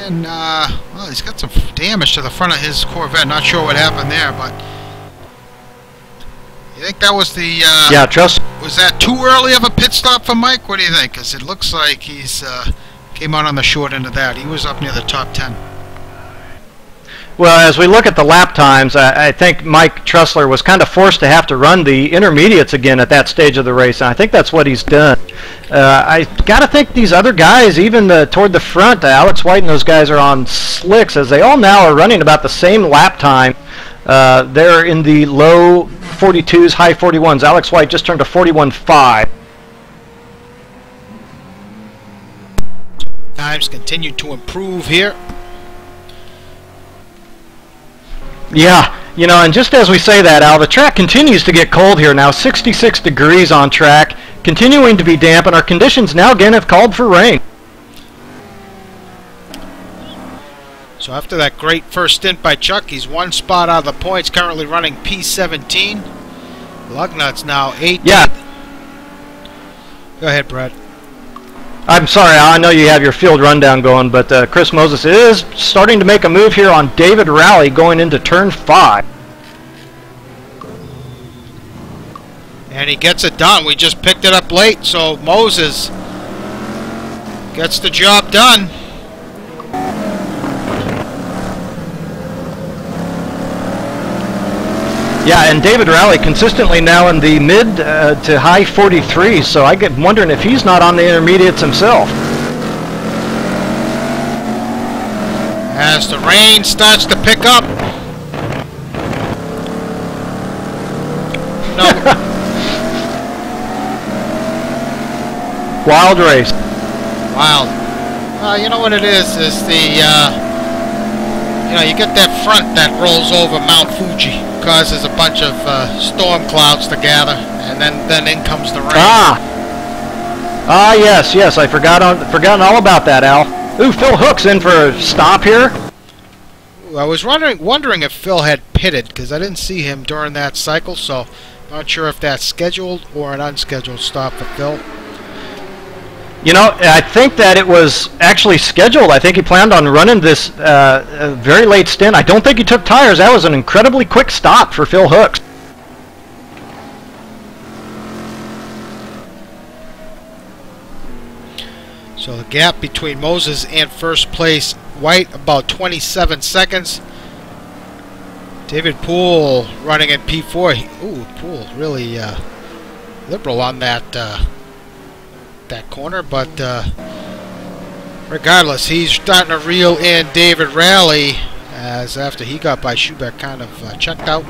And, well, he's got some damage to the front of his Corvette. Not sure what happened there, but you think that was the... yeah, was that too early of a pit stop for Mike? What do you think? Because it looks like he's came out on the short end of that. He was up near the top 10. Well, as we look at the lap times, I think Mike Trussler was kind of forced to have to run the intermediates again at that stage of the race, and I think that's what he's done. I got to think these other guys, even toward the front, Alex White and those guys are on slicks, as they all now are running about the same lap time. They're in the low 42s, high 41s. Alex White just turned a 41.5. Times continue to improve here. Yeah, you know, and just as we say that, Al, the track continues to get cold here now. 66 degrees on track, continuing to be damp, and our conditions now again have called for rain. So after that great first stint by Chuck, he's one spot out of the points, currently running P17. Lugnut's now 8th. Yeah. Go ahead, Brad. I'm sorry, Al, I know you have your field rundown going, but Chris Moses is starting to make a move here on David Rowley going into turn 5. And he gets it done. We just picked it up late, so Moses gets the job done. Yeah, and David Rowley consistently now in the mid to high 43s, so I get wondering if he's not on the intermediates himself. As the rain starts to pick up. No. Wild race. Wild. You know what it is the, you know, you get that front that rolls over Mount Fuji, causes a bunch of storm clouds to gather, and then in comes the rain. Yes, I forgotten all about that, Al. Ooh, Phil Hook's in for a stop here. I was wondering if Phil had pitted, because I didn't see him during that cycle, so not sure if that's scheduled or an unscheduled stop for Phil. You know, I think that it was actually scheduled. I think he planned on running this very late stint. I don't think he took tires. That was an incredibly quick stop for Phil Hooks. So the gap between Moses and first place White about 27 seconds. David Poole running at P4. Ooh, Poole really liberal on that corner, but regardless, he's starting to reel in David Rowley, as after he got by Schubeck kind of checked out.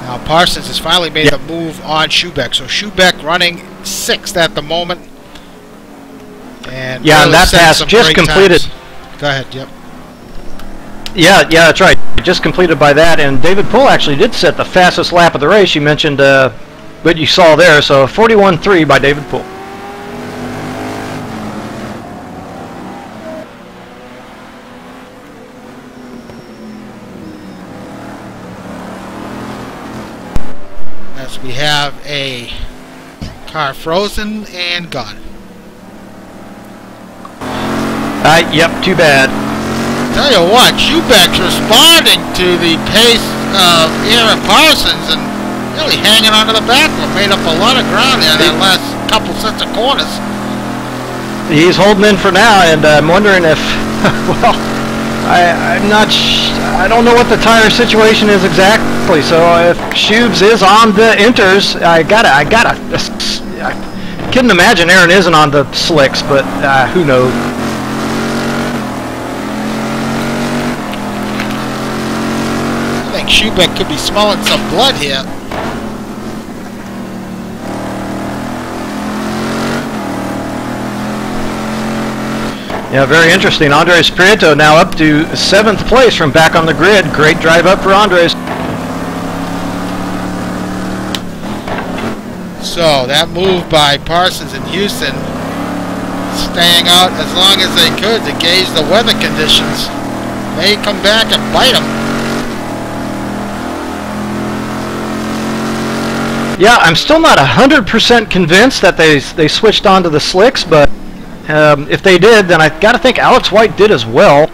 Now Parsons has finally made the move on Schubeck, so Schubeck running 6th at the moment. And yeah, and that pass just completed. Go ahead, yep. Yeah, that's right. Just completed by that, and David Poole actually did set the fastest lap of the race. You mentioned what you saw there, so 41.3 by David Poole. As we have a car frozen and gone. Yep, too bad. Tell you what, Schubeck's responding to the pace of Aaron Parsons and really hanging onto the back one. Made up a lot of ground there in that last couple sets of corners. He's holding in for now, and I'm wondering if, well, I don't know what the tire situation is exactly. So if Shubes is on the inters, I couldn't imagine Aaron isn't on the slicks, but who knows? I think Schubeck could be smelling some blood here. Yeah, very interesting. Andres Prieto now up to 7th place from back on the grid. Great drive up for Andres. So that move by Parsons and Houston, staying out as long as they could to gauge the weather conditions, may come back and bite them. Yeah, I'm still not 100% convinced that they switched onto the slicks, but if they did, then I got to think Alex White did as well.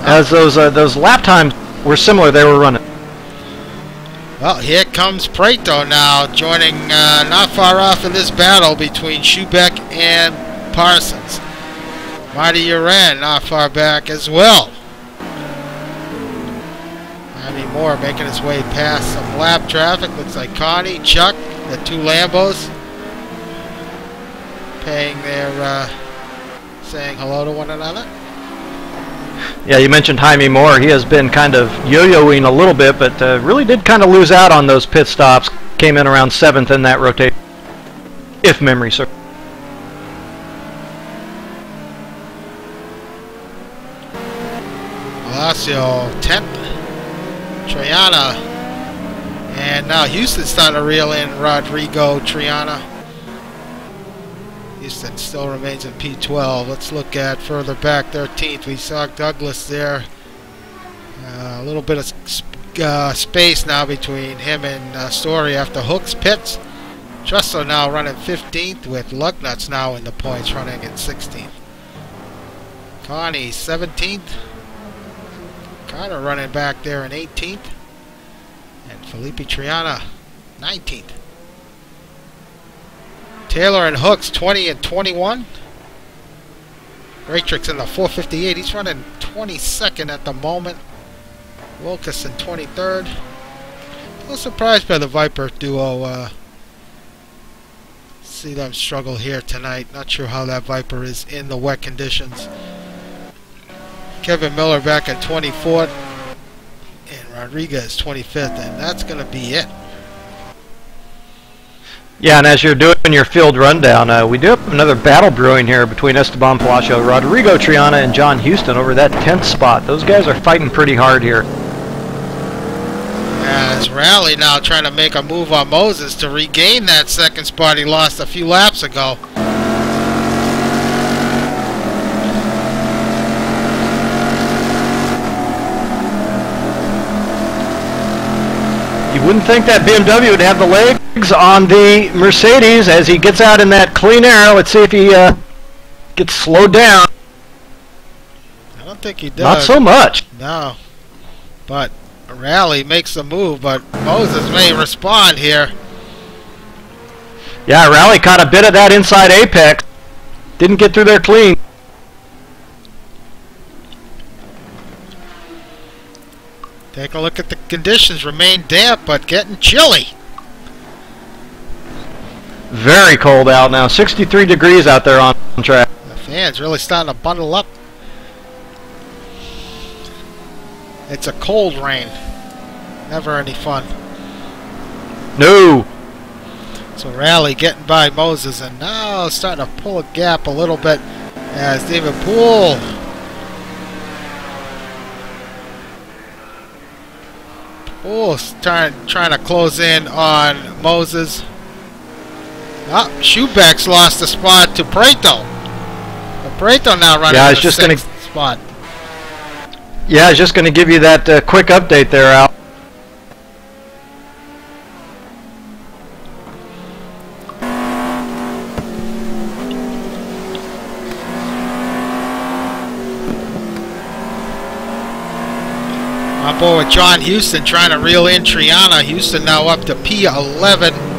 As those lap times were similar, they were running. Well, here comes Prieto now, joining not far off in this battle between Schubeck and Parsons. Marty Uran not far back as well. Jaime Moore making his way past some lap traffic. Looks like Connie, Chuck, the two Lambos, paying their, saying hello to one another. Yeah, you mentioned Jaime Moore. He has been kind of yo-yoing a little bit, but really did kind of lose out on those pit stops. Came in around 7th in that rotation, if memory serves. Palacio 10th. Triana. And now Houston's starting to reel in Rodrigo Triana. Houston still remains in P12. Let's look at further back, 13th. We saw Douglas there. A little bit of space now between him and Story after Hooks pits. Trusso now running 15th with Lugnuts now in the points running in 16th. Connie 17th. Carter running back there in 18th. And Felipe Triana 19th. Taylor and Hooks 20 and 21. Raytrix in the 458. He's running 22nd at the moment. Wilkerson 23rd. A little surprised by the Viper duo. See them struggle here tonight. Not sure how that Viper is in the wet conditions. Kevin Miller back at 24th. And Rodriguez 25th. And that's going to be it. Yeah, and as you're doing your field rundown, we do have another battle brewing here between Esteban Palacio, Rodrigo Triana, and John Houston over that 10th spot. Those guys are fighting pretty hard here. As Rally now trying to make a move on Moses to regain that second spot he lost a few laps ago. You wouldn't think that BMW would have the legs on the Mercedes as he gets out in that clean air. Let's see if he gets slowed down. I don't think he does. Not so much. No. But Rally makes the move, but Moses may respond here. Yeah, Rally caught a bit of that inside apex. Didn't get through there clean. Take a look at the conditions. Remain damp, but getting chilly. Very cold out now. 63 degrees out there on track. The fans really starting to bundle up. It's a cold rain. Never any fun. No. So Rally getting by Moses, and now starting to pull a gap a little bit as David Poole. Poole's trying to close in on Moses. Ah, Schubeck's lost the spot to Prieto. But Prieto now running the just 6th spot. Yeah, I was just going to give you that quick update there, Al. Up over John Houston trying to reel in Triana. Houston now up to P11.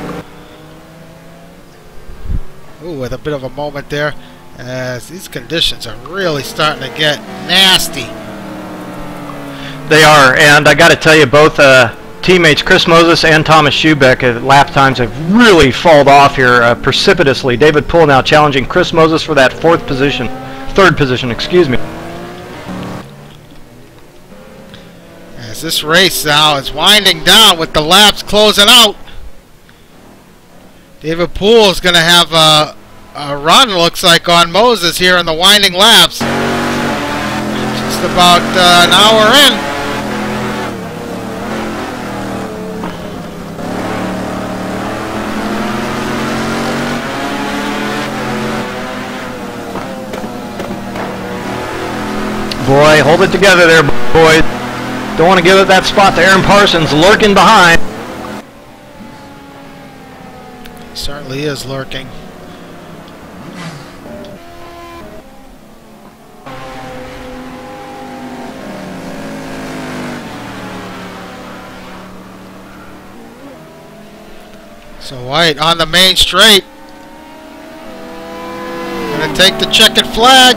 with a bit of a moment there, as these conditions are really starting to get nasty. They are, and I got to tell you, both teammates Chris Moses and Thomas Schubeck at lap times have really fallen off here precipitously. David Poole now challenging Chris Moses for that third position, excuse me. As this race now is winding down with the laps closing out, David Poole is going to have a run, looks like, on Moses here in the winding laps. Just about an hour in. Boy, hold it together there, boys. Don't want to give up that spot to Aaron Parsons, lurking behind. Certainly is lurking. So White on the main straight. Gonna take the checkered flag.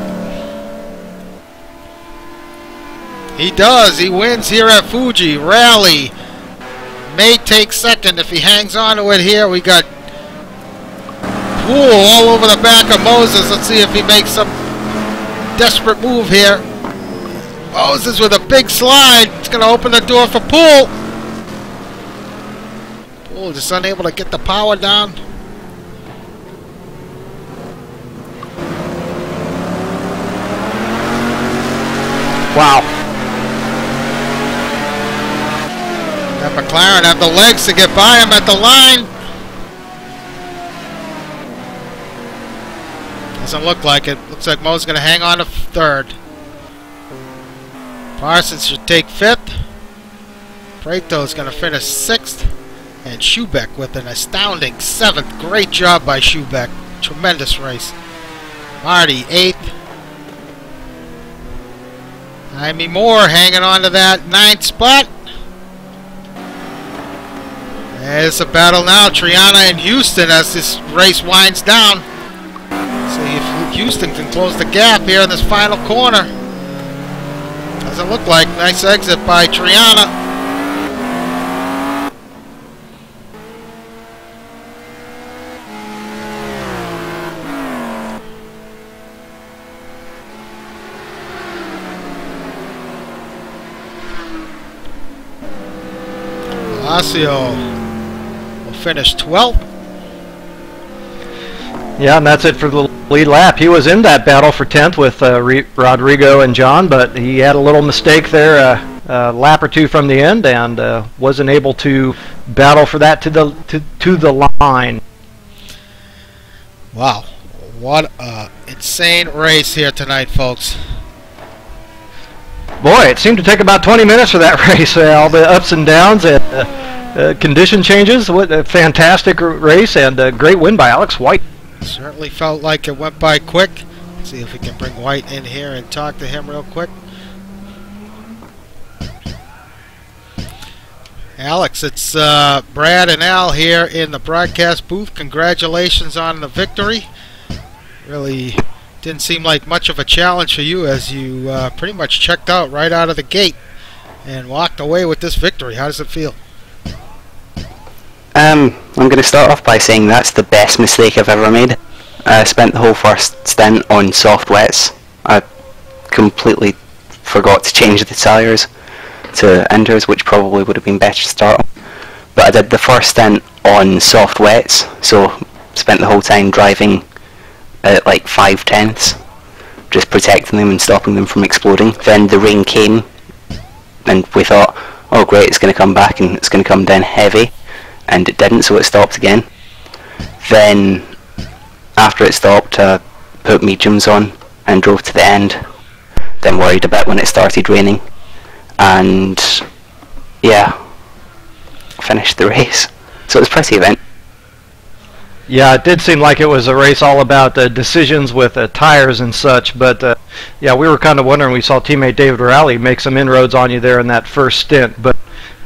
He does. He wins here at Fuji. Rally may take second if he hangs on to it here. We got Poole all over the back of Moses. Let's see if he makes some desperate move here. Moses with a big slide. It's going to open the door for Poole. Poole just unable to get the power down. Wow. And McLaren have the legs to get by him at the line. Doesn't look like it. Looks like Mo's going to hang on to third. Parsons should take fifth. Prato's going to finish sixth. And Schubeck with an astounding seventh. Great job by Schubeck. Tremendous race. Marty eighth. Jaime Moore hanging on to that ninth spot. It's a battle now, Triana and Houston, as this race winds down. See if Houston can close the gap here in this final corner. Doesn't look like. Nice exit by Triana. Palacio finished 12th. Yeah, and that's it for the lead lap. He was in that battle for 10th with Rodrigo and John, but he had a little mistake there, a lap or two from the end, and wasn't able to battle for that to the line. Wow, what a insane race here tonight, folks. Boy, it seemed to take about 20 minutes for that race. All the ups and downs and condition changes. What a fantastic race, and a great win by Alex White. Certainly felt like it went by quick. Let's see if we can bring White in here and talk to him real quick. Alex, it's Brad and Al here in the broadcast booth. Congratulations on the victory. Really didn't seem like much of a challenge for you, as you pretty much checked out right out of the gate and walked away with this victory. How does it feel? I'm going to start off by saying that's the best mistake I've ever made. I spent the whole first stint on soft wets. I completely forgot to change the tyres to inters, which probably would have been better to start on. But I did the first stint on soft wets, so spent the whole time driving at like 5/10, just protecting them and stopping them from exploding. Then the rain came, and we thought, oh great, it's going to come back and it's going to come down heavy. And it didn't, so it stopped again. Then, after it stopped, I put mediums on and drove to the end. Then worried a bit when it started raining. And, yeah, finished the race. So it was a pretty event. Yeah, it did seem like it was a race all about decisions with tires and such, but yeah, we were kind of wondering. We saw teammate David Rowley make some inroads on you there in that first stint, but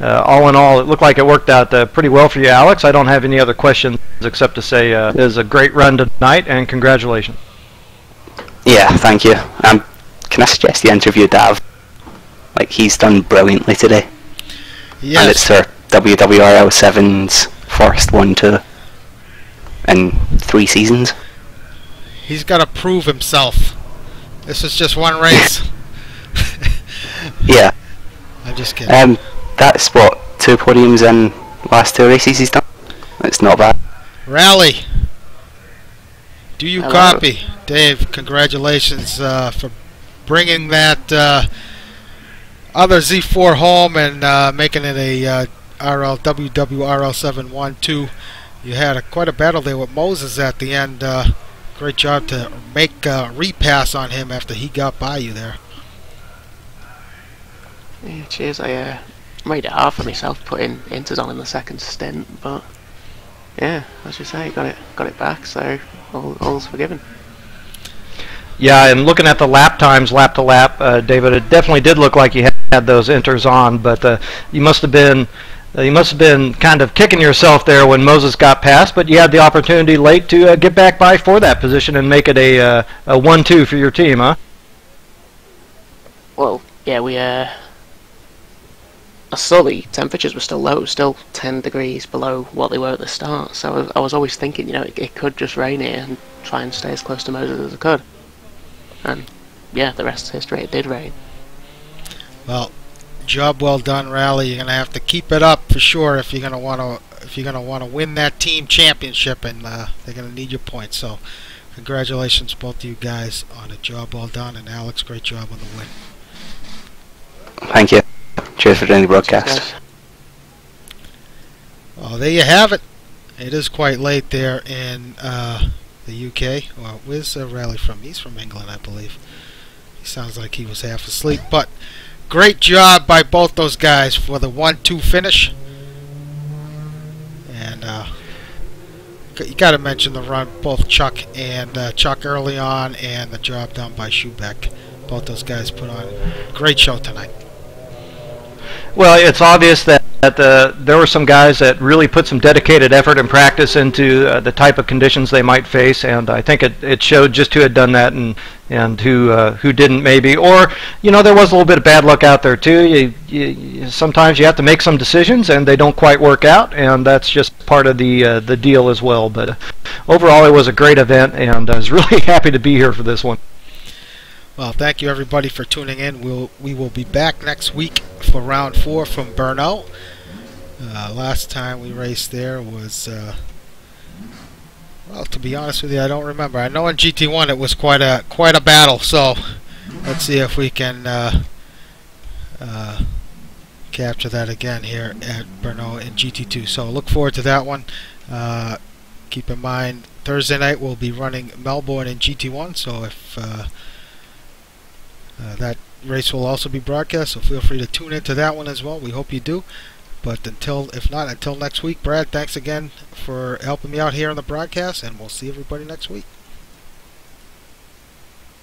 all in all, it looked like it worked out pretty well for you, Alex. I don't have any other questions except to say it was a great run tonight, and congratulations. Yeah, thank you. Can I suggest you interview Dav? Like, he's done brilliantly today. Yes. And it's for WWRL7's first 1-2 in 3 seasons. He's got to prove himself. This is just one race. Yeah. I'm just kidding. That's what, 2 podiums in last 2 races he's done. It's not bad. Rally. Do you Hello. copy? Dave, congratulations for bringing that other Z4 home and making it a WWRL7 1-2. You had quite a battle there with Moses at the end. Great job to make a repass on him after he got by you there. Yeah, cheers. I made it hard for myself putting inters on in the second stint, but yeah, as you say, got it back, so all's forgiven. Yeah, and looking at the lap times, lap to lap, David, it definitely did look like you had those inters on, but you must have been kind of kicking yourself there when Moses got past, but you had the opportunity late to get back by for that position and make it a 1-2 for your team, huh? Well, yeah, I saw the temperatures were still low, still 10 degrees below what they were at the start, so I was always thinking, it could just rain here and try and stay as close to Moses as I could. And yeah, the rest is history. It did rain. Well, job well done, Rally. You're gonna have to keep it up for sure if you're gonna want to win that team championship, and they're gonna need your points. So, congratulations, both of you guys, on a job well done, and Alex, great job on the win. Thank you. Cheers for doing the broadcast. Well, there you have it. It is quite late there in the UK. Well, where's Rally from? He's from England, I believe. He sounds like he was half asleep, but great job by both those guys for the 1-2 finish. And you got to mention the run, both Chuck early on, and the job done by Schubeck. Both those guys put on a great show tonight. Well, it's obvious that there were some guys that really put some dedicated effort and practice into the type of conditions they might face, and I think it showed just who had done that and who didn't maybe. Or, there was a little bit of bad luck out there too. Sometimes you have to make some decisions and they don't quite work out, and that's just part of the deal as well. But overall, it was a great event, and I was really happy to be here for this one. Well, thank you everybody for tuning in. We will be back next week for round 4 from Brno. Last time we raced there was, well, to be honest with you, I don't remember. I know in GT1 it was quite a battle. So let's see if we can capture that again here at Brno in GT2. So look forward to that one. Keep in mind Thursday night we'll be running Melbourne in GT1. So if that race will also be broadcast, so feel free to tune into that one as well. We hope you do. But if not, until next week, Brad, thanks again for helping me out here on the broadcast, and we'll see everybody next week.